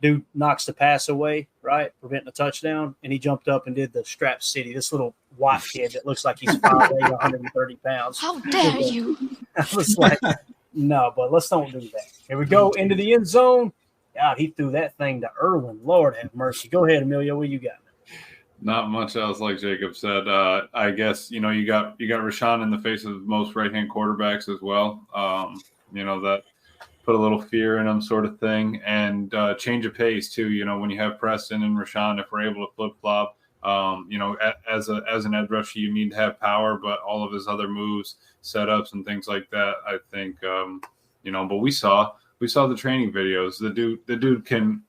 Dude knocks the pass away, right, preventing a touchdown, and he jumped up and did the strap city. This little white kid that looks like he's 5'8", 130 pounds. How dare you? I was like, no, but let's don't do that. Here we go into the end zone. God, he threw that thing to Irwin. Lord have mercy. Go ahead, Emilio. What you got? Not much else, like Jacob said. I guess you got Rashan in the face of most right-hand quarterbacks as well. That put a little fear in them, sort of thing, and change of pace too. When you have Preston and Rashan, if we're able to flip flop, as an edge rusher, you need to have power, but all of his other moves, setups, and things like that, I think, But we saw the training videos. The dude can.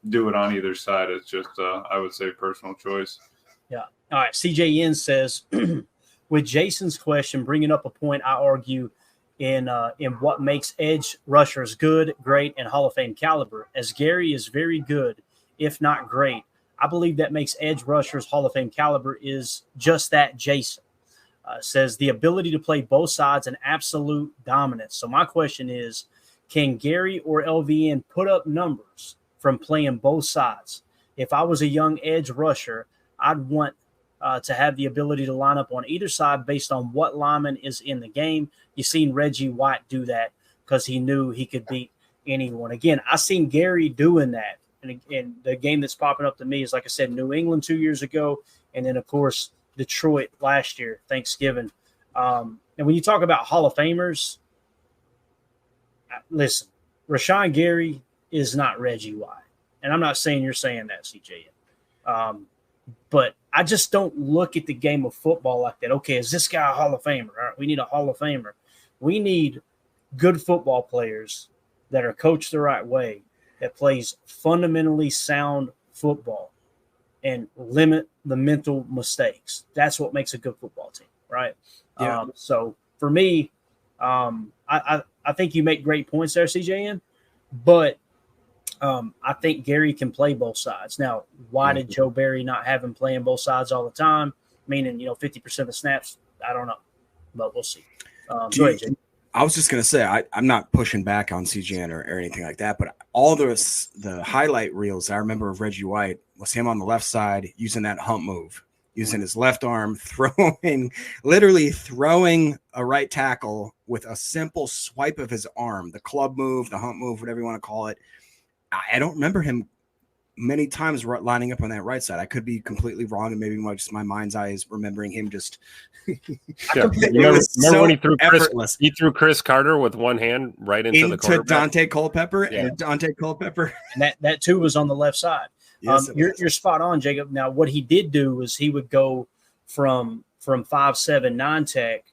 Do it on either side. It's just, I would say, personal choice. Yeah. All right. CJN says, with Jason's question, bringing up a point, I argue in what makes edge rushers good, great, and Hall of Fame caliber. As Gary is very good, if not great, I believe that makes edge rushers Hall of Fame caliber is just that, Jason. Says the ability to play both sides and absolute dominance. So my question is, can Gary or LVN put up numbers from playing both sides? If I was a young edge rusher, I'd want to have the ability to line up on either side based on what lineman is in the game. You've seen Reggie White do that because he knew he could beat anyone. Again, I seen Gary doing that. And the game that's popping up to me is, like I said, New England 2 years ago, and then, of course, Detroit last year, Thanksgiving. And when you talk about Hall of Famers, listen, Rashan Gary is not Reggie White. And I'm not saying you're saying that, CJ. But I just don't look at the game of football like that. Okay, is this guy a Hall of Famer? All right, we need a Hall of Famer. We need good football players that are coached the right way, that plays fundamentally sound football and limit the mental mistakes. That's what makes a good football team, right? Yeah. So for me, I think you make great points there, CJN, but I think Gary can play both sides. Now, why did Joe Barry not have him playing both sides all the time? Meaning, 50% of the snaps, I don't know, but we'll see. Go ahead, Jay. I was just going to say, I'm not pushing back on CGN or anything like that, but all the highlight reels I remember of Reggie White was him on the left side using that hump move, using his left arm, literally throwing a right tackle with a simple swipe of his arm, the club move, the hump move, whatever you want to call it. I don't remember him many times lining up on that right side. I could be completely wrong, and maybe my mind's eye is remembering him just. Remember when he threw Chris Carter with one hand right into the quarterback? Dante Culpepper, and Dante Culpepper. And that too was on the left side. Yes, you're spot on, Jacob. Now, what he did do was he would go from 5'7", 9 tech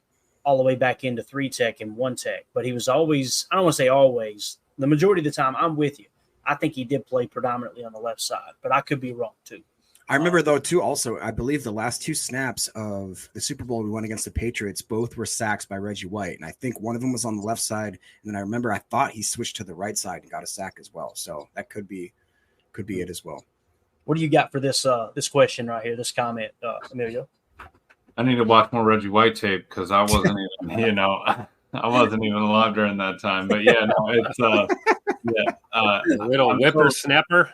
all the way back into 3 tech and 1 tech. But he was always, I don't want to say always, the majority of the time, I'm with you. I think he did play predominantly on the left side, but I could be wrong too. I remember though too. Also, I believe the last 2 snaps of the Super Bowl we won against the Patriots, both were sacks by Reggie White, and I think one of them was on the left side. And then I remember I thought he switched to the right side and got a sack as well. So that could be it as well. What do you got for this question right here? This comment, Emilio. I need to watch more Reggie White tape because I wasn't even, I wasn't even alive during that time. But yeah, no, it's little whippersnapper.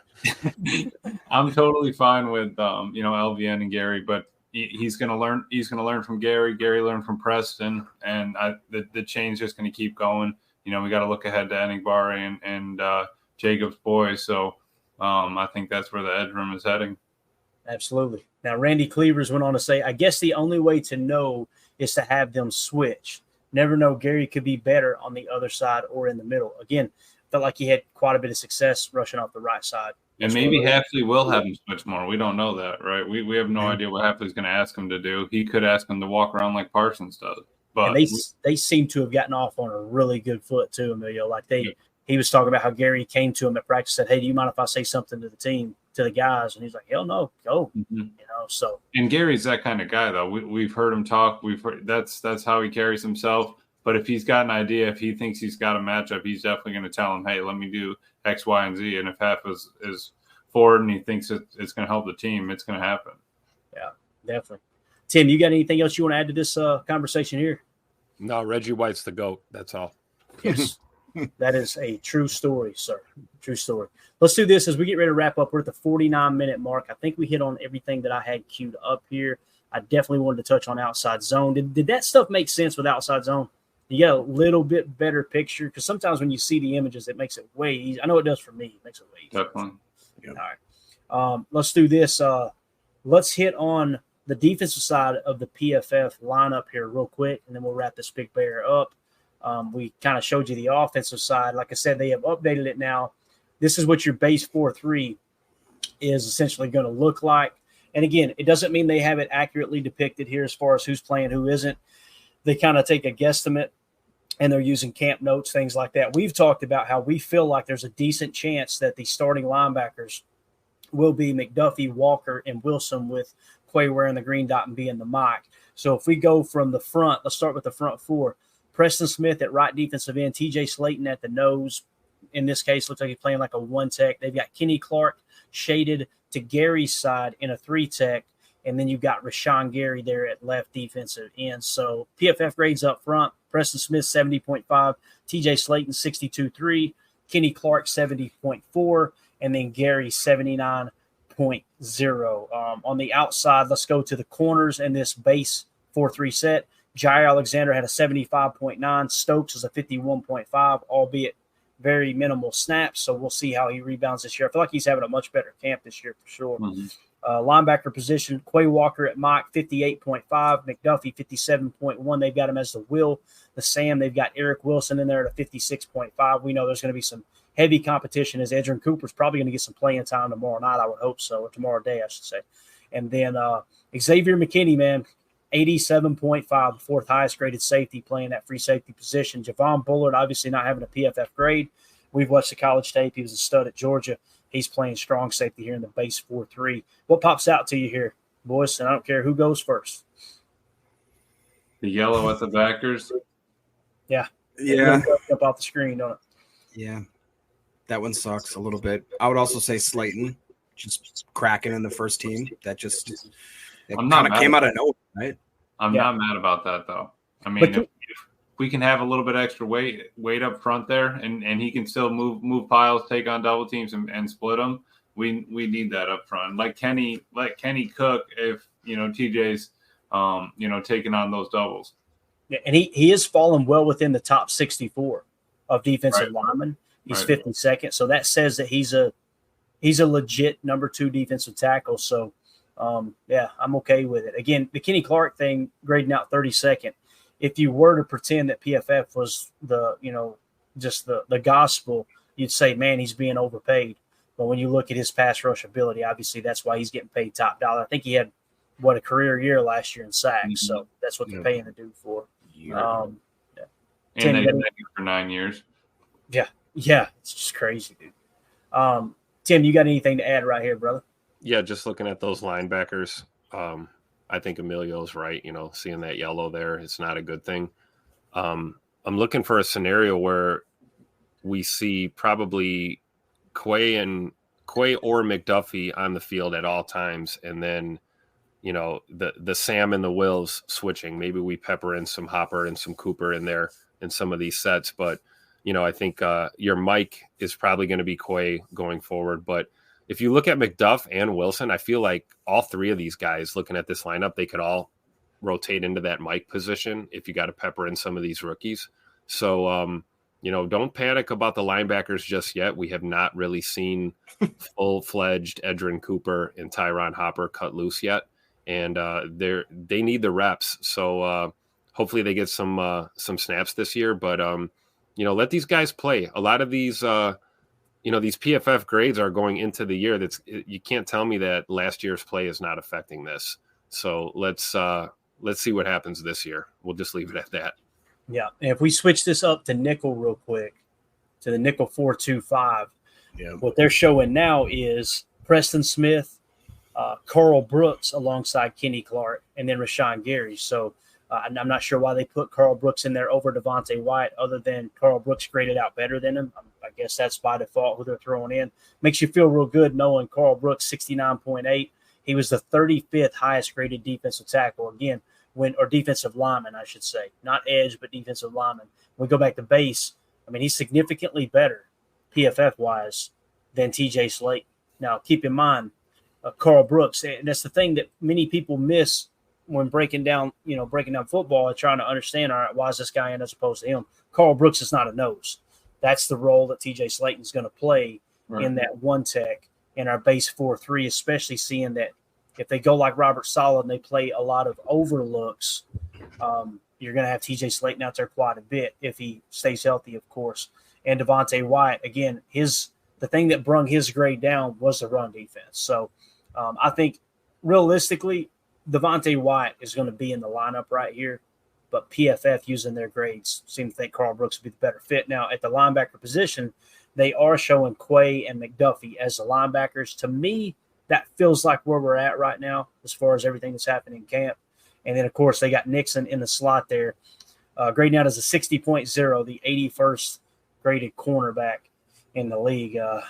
I'm totally fine with LVN and Gary, but he's going to learn. He's going to learn from Gary. Gary learned from Preston, and the chain's just going to keep going. We got to look ahead to Enigbari and Jacob's boys. So I think that's where the edge room is heading. Absolutely. Now, Randy Cleavers went on to say, I guess the only way to know is to have them switch. Never know, Gary could be better on the other side or in the middle. Again, felt like he had quite a bit of success rushing off the right side. And maybe Hafley will have him switch more. We don't know that, right? We have no idea what Hafley's going to ask him to do. He could ask him to walk around like Parsons does. But and they seem to have gotten off on a really good foot too, Emilio. Like he was talking about how Gary came to him at practice, said, "Hey, do you mind if I say something to the team, to the guys?" And he's like, "Hell no, go." So. And Gary's that kind of guy, though. We've heard him talk. We've heard that's how he carries himself. But if he's got an idea, if he thinks he's got a matchup, he's definitely going to tell him, hey, let me do X, Y, and Z. And if Hef is forward and he thinks it's going to help the team, it's going to happen. Yeah, definitely. Tim, you got anything else you want to add to this conversation here? No, Reggie White's the GOAT. That's all. Yes. That is a true story, sir. True story. Let's do this as we get ready to wrap up. We're at the 49-minute mark. I think we hit on everything that I had queued up here. I definitely wanted to touch on outside zone. Did that stuff make sense with outside zone? You get a little bit better picture because sometimes when you see the images, it makes it way easier. I know it does for me. It makes it way easier. Definitely. Yep. All right. Let's do this. Let's hit on the defensive side of the PFF lineup here real quick, and then we'll wrap this big bear up. We kind of showed you the offensive side. Like I said, they have updated it now. This is what your base 4-3 is essentially going to look like. And again, it doesn't mean they have it accurately depicted here as far as who's playing, who isn't. They kind of take a guesstimate, and they're using camp notes, things like that. We've talked about how we feel like there's a decent chance that the starting linebackers will be McDuffie, Walker, and Wilson, with Quay wearing the green dot and being the mic. So if we go from the front, let's start with the front four. Preston Smith at right defensive end, TJ Slayton at the nose. In this case, looks like he's playing like a one tech. They've got Kenny Clark shaded to Gary's side in a three tech. And then you've got Rashan Gary there at left defensive end. So PFF grades up front, Preston Smith 70.5, TJ Slayton 62.3, Kenny Clark 70.4, and then Gary 79.0. On the outside, let's go to the corners in this base 4-3 set. Jair Alexander had a 75.9. Stokes is a 51.5, albeit very minimal snaps. So we'll see how he rebounds this year. I feel like he's having a much better camp this year for sure. Mm-hmm. Linebacker position, Quay Walker at Mike, 58.5. McDuffie, 57.1. They've got him as the Will. The Sam, they've got Eric Wilson in there at a 56.5. We know there's going to be some heavy competition as Edgerrin Cooper's probably going to get some playing time tomorrow night, I would hope so, or tomorrow day, I should say. And then Xavier McKinney, man, 87.5, the fourth highest graded safety, playing that free safety position. Javon Bullard, obviously not having a PFF grade. We've watched the college tape. He was a stud at Georgia. He's playing strong safety here in the base 4-3. What pops out to you here, boys? And I don't care who goes first. The yellow at the backers. Yeah. Yeah. Jump off the screen, don't it? Yeah. That one sucks a little bit. I would also say Slayton, just cracking in the first team. That just kind of came out of nowhere, right? I'm not mad about that, though. I mean, if we can have a little bit extra weight up front there, and he can still move piles, take on double teams, and split them. We need that up front. Let Kenny cook if TJ's taking on those doubles. Yeah, and he has fallen well within the top 64 of defensive linemen. He's 52nd, so that says that he's a legit number 2 defensive tackle. So I'm okay with it. Again, the Kenny Clark thing grading out 32nd. If you were to pretend that PFF was the gospel, you'd say, man, he's being overpaid. But when you look at his pass rush ability, obviously that's why he's getting paid top dollar. I think he had a career year last year in sacks, mm-hmm. So that's what they're paying the dude for. And they had that for 9 years. Yeah, it's just crazy, dude. Tim, you got anything to add right here, brother? Yeah, just looking at those linebackers, I think Emilio's right. Seeing that yellow there, it's not a good thing. I'm looking for a scenario where we see probably Quay or McDuffie on the field at all times, and then the Sam and the Wills switching. Maybe we pepper in some Hopper and some Cooper in there in some of these sets, but I think your Mike is probably going to be Quay going forward. But if you look at McDuff and Wilson, I feel like all three of these guys, looking at this lineup, they could all rotate into that Mike position if you got to pepper in some of these rookies. So, don't panic about the linebackers just yet. We have not really seen full-fledged Edgerrin Cooper and Tyron Hopper cut loose yet, and they need the reps. So hopefully they get some snaps this year. But let these guys play. A lot of these these PFF grades are going into the year. You can't tell me that last year's play is not affecting this. So let's see what happens this year. We'll just leave it at that. Yeah, and if we switch this up to nickel real quick, to the nickel 4-2-5, what they're showing now is Preston Smith, Carl Brooks alongside Kenny Clark, and then Rashan Gary. So And I'm not sure why they put Carl Brooks in there over Devontae White, other than Carl Brooks graded out better than him. I guess that's by default who they're throwing in. Makes you feel real good knowing Carl Brooks, 69.8. He was the 35th highest graded defensive tackle again, or defensive lineman, I should say, not edge, but defensive lineman. When we go back to base, I mean, he's significantly better PFF wise than TJ Slate. Now, keep in mind, Carl Brooks, and that's the thing that many people miss when breaking down football and trying to understand, all right, why is this guy in as opposed to him? Carl Brooks is not a nose. That's the role that TJ Slayton's going to play in that one tech in our base 4-3, especially seeing that if they go like Robert Saleh and they play a lot of overlooks, you're going to have TJ Slayton out there quite a bit if he stays healthy, of course. And Devontae White, again, the thing that brung his grade down was the run defense. So I think realistically, Devontae White is going to be in the lineup right here, but PFF using their grades seem to think Carl Brooks would be the better fit. Now, at the linebacker position, they are showing Quay and McDuffie as the linebackers. To me, that feels like where we're at right now as far as everything that's happening in camp. And then, of course, they got Nixon in the slot there, grading out as a 60.0, the 81st graded cornerback in the league. And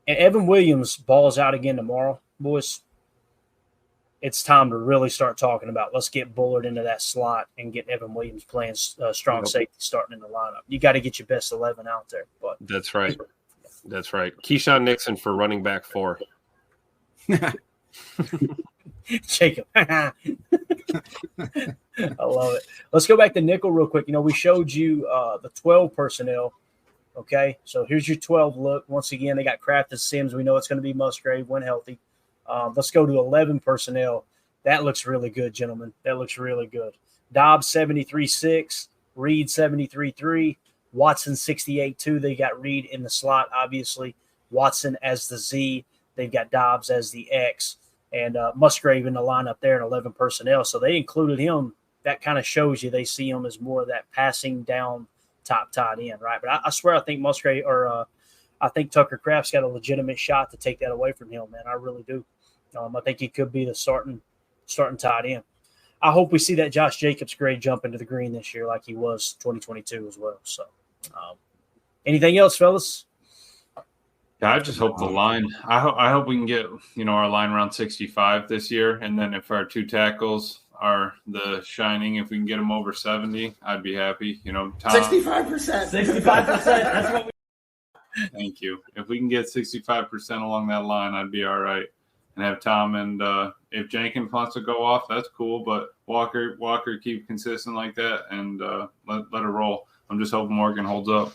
Evan Williams balls out again tomorrow, boys. It's time to really start talking about let's get Bullard into that slot and get Evan Williams playing strong safety starting in the lineup. You got to get your best 11 out there. But that's right. That's right. Keyshawn Nixon for running back 4. Jacob. I love it. Let's go back to nickel real quick. We showed you the 12 personnel. Okay, so here's your 12 look. Once again, they got Kraft and Sims. We know it's going to be Musgrave when healthy. Let's go to 11 personnel. That looks really good, gentlemen. That looks really good. Dobbs 73.6, Reed 73.3, Watson 68.2. They got Reed in the slot, obviously. Watson as the Z. They've got Dobbs as the X. And Musgrave in the lineup there in 11 personnel. So they included him. That kind of shows you they see him as more of that passing down top tight end, right? But I swear I think Musgrave I think Tucker Kraft's got a legitimate shot to take that away from him, man. I really do. I think he could be the starting tight end. I hope we see that Josh Jacobs grade jump into the green this year like he was 2022 as well. So anything else, fellas? Yeah, I just hope the line. I hope we can get our line around 65 this year, and then if our 2 tackles are the shining, if we can get them over 70, I'd be happy. 65%. 65%. That's what we. Thank you. If we can get 65% along that line, I'd be all right. And have Tom and if Jenkins wants to go off, that's cool. But Walker keep consistent like that and let it roll. I'm just hoping Morgan holds up.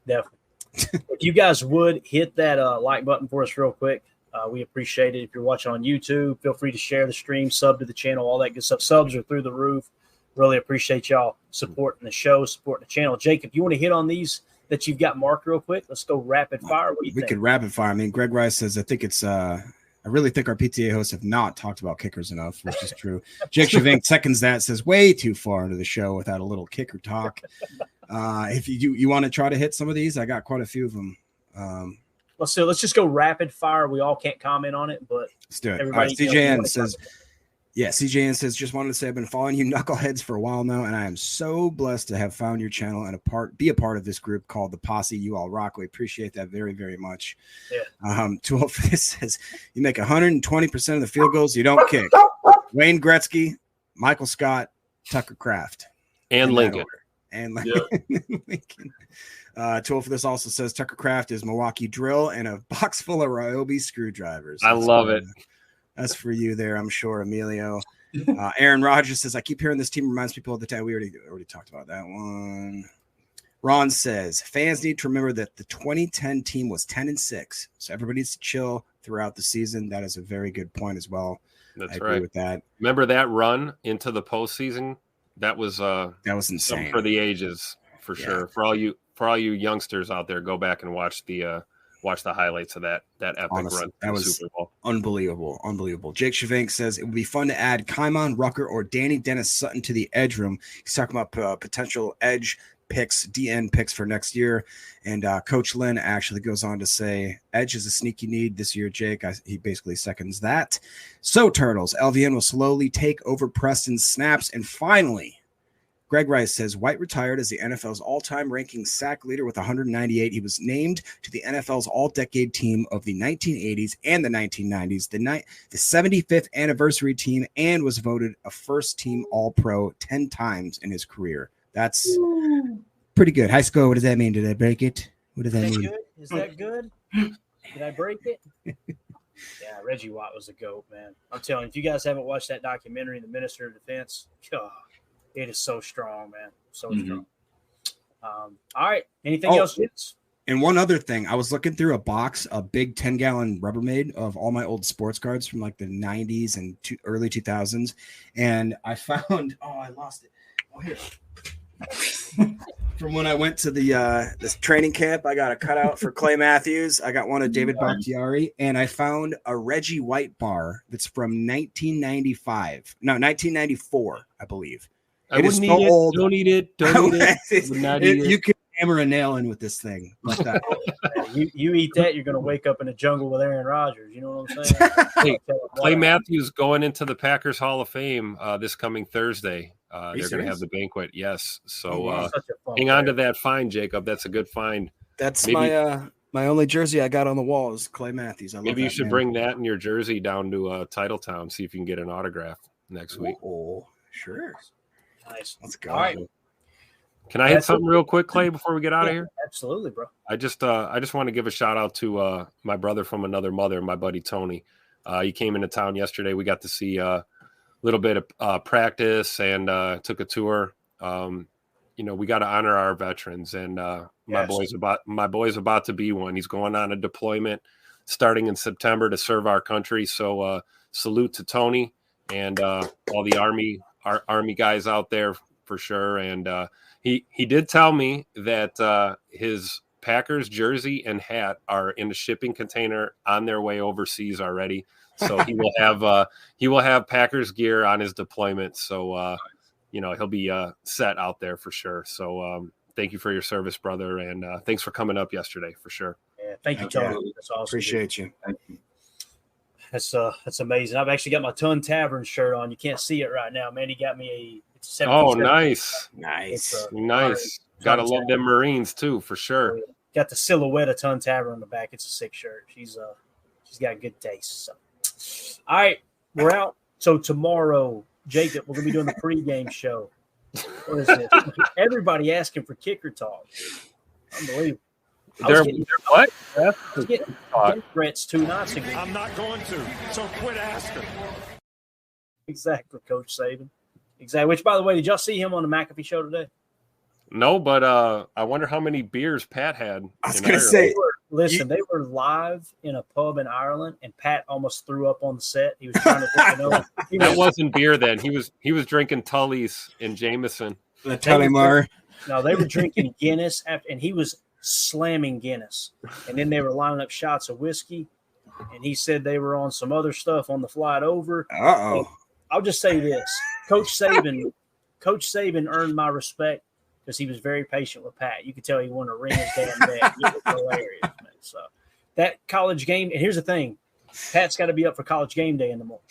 Definitely. If you guys would hit that like button for us real quick, we appreciate it. If you're watching on YouTube, feel free to share the stream, sub to the channel, all that good stuff. Subs are through the roof. Really appreciate y'all supporting the show, supporting the channel. Jacob, you want to hit on these that you've got marked real quick? Let's go rapid fire. What do you think? We could rapid fire. I mean, Greg Rice says, I think it's I really think our PTA hosts have not talked about kickers enough, which is true. Jake Shavink seconds that, says way too far into the show without a little kicker talk. If you want to try to hit some of these, I got quite a few of them. Let's just go rapid fire. We all can't comment on it, but let's do it. All right, CJN says, CJN says, just wanted to say I've been following you knuckleheads for a while now, and I am so blessed to have found your channel and be a part of this group called the Posse. You all rock. We appreciate that very, very much. Yeah. 12 for this says, you make 120% of the field goals you don't kick. Wayne Gretzky, Michael Scott, Tucker Kraft. And Lincoln. And Lincoln. 12 for this also says Tucker Kraft is Milwaukee drill and a box full of Ryobi screwdrivers. I love it. That's for you there, I'm sure, Emilio. Aaron Rodgers says, I keep hearing this team reminds people of the time. We already talked about that one. Ron says, fans need to remember that the 2010 team was 10-6. So everybody needs to chill throughout the season. That is a very good point as well. That's I agree right. with that. Remember that run into the postseason? That was insane for the ages, for sure. For all you youngsters out there, go back and watch the highlights of that epic run. That was Super Bowl. Unbelievable. Jake Shavink says it would be fun to add Kymon Rucker or Danny Dennis Sutton to the edge room. He's talking about potential edge DN picks for next year. And Coach Lynn actually goes on to say, edge is a sneaky need this year, Jake. He basically seconds that. So, Turtles, LVN will slowly take over Preston's snaps. And finally, Greg Rice says White retired as the NFL's all-time ranking sack leader with 198. He was named to the NFL's all-decade team of the 1980s and the 1990s, the 75th anniversary team, and was voted a first-team All-Pro 10 times in his career. That's pretty good. High score, what does that mean? Did I break it? What does that mean? Good? Is that good? Did I break it? Yeah, Reggie White was a GOAT, man. I'm telling you, if you guys haven't watched that documentary, The Minister of Defense, God, it is so strong, man. So strong. All right. Anything else, Vince? And one other thing, I was looking through a box, a big 10-gallon Rubbermaid of all my old sports cards from like the 90s and early 2000s. And I found, I lost it. Oh, here. From when I went to this training camp, I got a cutout for Clay Matthews. I got one of David Bakhtiari, and I found a Reggie White bar that's from 1994, I believe. I wouldn't eat it. Old. Don't eat it. Don't eat it. Would not eat it. You can hammer a nail in with this thing. But, you eat that, you're going to wake up in a jungle with Aaron Rodgers. You know what I'm saying? Hey, Clay Matthews going into the Packers Hall of Fame this coming Thursday. They're going to have the banquet. Yes. So hang on to that find, Jacob. That's a good find. That's my only jersey I got on the wall is Clay Matthews. Maybe you should bring that in your jersey down to Titletown, see if you can get an autograph next week. Oh, sure. Nice. Let's go. All right. Can I hit something real quick, Clay, before we get out of here? Absolutely, bro. I just want to give a shout out to my brother from another mother, my buddy Tony. He came into town yesterday. We got to see a little bit of practice and took a tour. We got to honor our veterans, and my boy's about to be one. He's going on a deployment starting in September to serve our country. So salute to Tony and all the Army guys out there for sure. And he did tell me that his Packers jersey and hat are in a shipping container on their way overseas already. So he will have Packers gear on his deployment. So he'll be set out there for sure. So thank you for your service, brother, and thanks for coming up yesterday for sure. Yeah, thank you, Tony. That's awesome. Appreciate you. Thank you. That's amazing. I've actually got my Ton Tavern shirt on. You can't see it right now, man. He got me nice. Gotta love them Marines too, for sure. Got the silhouette of Ton Tavern on the back. It's a sick shirt. She's got good taste. So, all right, we're out. So tomorrow, Jacob, we're gonna be doing the pregame show. What is this? Everybody asking for kicker talk. Unbelievable. What? I was getting threats 2 nights ago. I'm not going to, so quit asking. Exactly, Coach Saban. Exactly. Which, by the way, did y'all see him on the McAfee show today? No, but I wonder how many beers Pat had. I was going to say, they were live in a pub in Ireland, and Pat almost threw up on the set. He was trying to that wasn't beer then. He was drinking Tully's and Jameson. The Tullymar. No, they were drinking Guinness, and he was slamming Guinness. And then they were lining up shots of whiskey, and he said they were on some other stuff on the flight over. Uh-oh. I'll just say this. Coach Saban earned my respect because he was very patient with Pat. You could tell he wanted to ring his damn bell. It was hilarious, man. So that college game, and here's the thing, Pat's got to be up for college game day in the morning.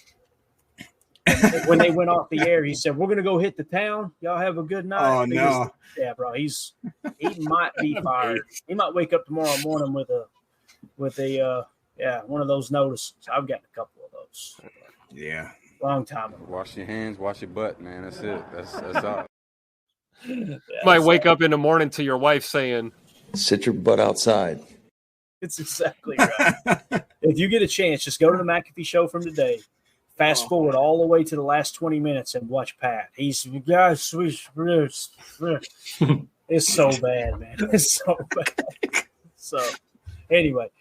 And when they went off the air, he said, "We're gonna go hit the town. Y'all have a good night." Oh no! Yeah, bro, he might be fired. He might wake up tomorrow morning with a one of those notices. I've gotten a couple of those. Yeah, long time ago. Wash your hands, wash your butt, man. That's it. That's all. Might wake up in the morning to your wife saying, "Sit your butt outside." It's exactly right. If you get a chance, just go to the McAfee show from today. Fast forward all the way to the last 20 minutes and watch Pat. It's so bad, man. It's so bad. So, anyway,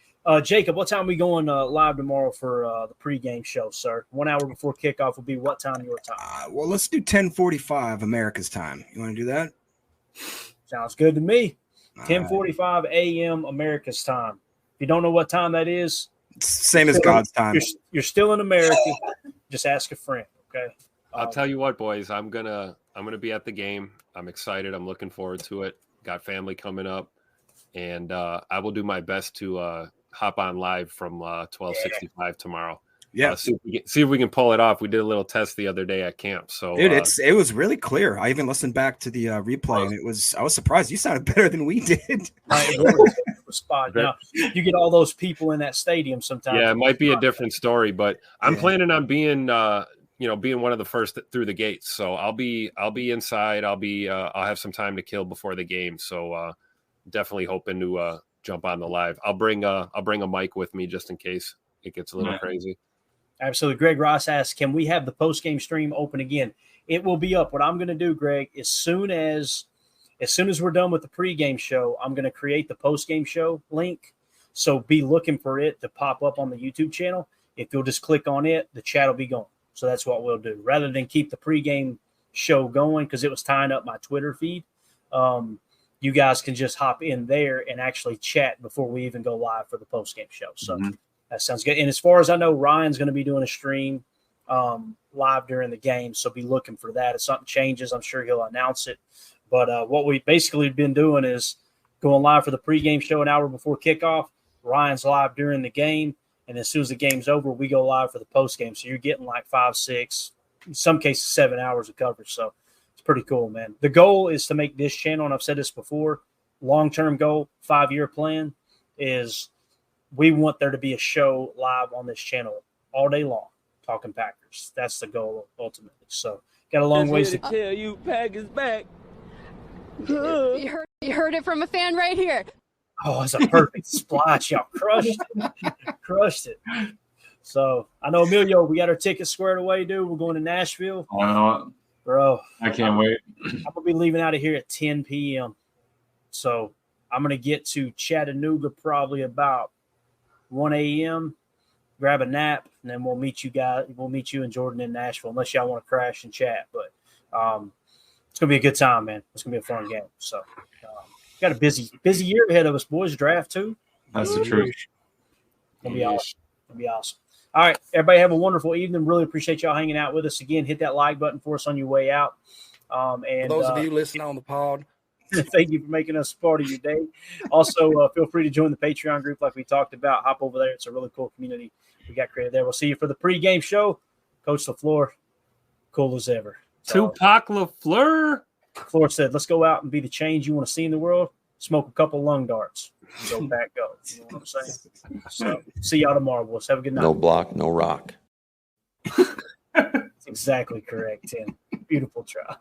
Jacob, what time are we going live tomorrow for the pregame show, sir? 1 hour before kickoff will be what time your time? Well, let's do 10:45 America's time. You want to do that? Sounds good to me. 10:45 a.m. America's time. If you don't know what time that is, same as God's time. You're still in America. Just ask a friend, okay? I'll tell you what, boys. I'm gonna be at the game. I'm excited. I'm looking forward to it. got family coming up, and I will do my best to hop on live from 12:65 tomorrow. Yeah, see if we can pull it off. We did a little test the other day at camp, so dude, it was really clear. I even listened back to the replay, and I was surprised. You sounded better than we did. Spot. Now, you get all those people in that stadium sometimes. Yeah, it might be a different story, but I'm planning on being being one of the first through the gates. So I'll be inside. I'll have some time to kill before the game. So definitely hoping to jump on the live. I'll bring a mic with me just in case it gets a little crazy. Absolutely. Greg Ross asks, can we have the post-game stream open again? It will be up. What I'm going to do, Greg, as soon as we're done with the pregame show, I'm going to create the post-game show link. So be looking for it to pop up on the YouTube channel. If you'll just click on it, the chat will be going. So that's what we'll do. Rather than keep the pregame show going because it was tying up my Twitter feed, you guys can just hop in there and actually chat before we even go live for the post-game show. So that sounds good. And as far as I know, Ryan's going to be doing a stream live during the game, so be looking for that. If something changes, I'm sure he'll announce it. But what we've basically been doing is going live for the pregame show an hour before kickoff. Ryan's live during the game, and as soon as the game's over, we go live for the postgame. So you're getting like 5, 6, in some cases 7 hours of coverage. So it's pretty cool, man. The goal is to make this channel, and I've said this before, long-term goal, 5-year plan is we want there to be a show live on this channel all day long, talking Packers. That's the goal ultimately. So got a long ways to tell you Packers back. You heard it from a fan right here. Oh, it's a perfect splash. Y'all crushed it. So I know, Emilio, we got our tickets squared away, dude. We're going to Nashville. I know. Bro. I can't wait. I'm going to be leaving out of here at 10 p.m. So I'm going to get to Chattanooga probably about 1 a.m., grab a nap, and then we'll meet you guys. We'll meet you and Jordan in Nashville, unless y'all want to crash and chat. But it's going to be a good time, man. It's going to be a fun game. So got a busy year ahead of us, boys. Draft, too. That's the truth. It's going to be awesome. It'll be awesome. All right, everybody have a wonderful evening. Really appreciate y'all hanging out with us. Again, hit that like button for us on your way out. And for those of you listening on the pod, thank you for making us part of your day. Also, feel free to join the Patreon group like we talked about. Hop over there. It's a really cool community we got created there. We'll see you for the pregame show. Coach LaFleur, cool as ever. Tupac LaFleur. LaFleur said, let's go out and be the change you want to see in the world. Smoke a couple lung darts. Go back, go. You know what I'm saying? So, see y'all tomorrow, boys. Have a good night. No block, no rock. That's exactly correct, Tim. Beautiful try.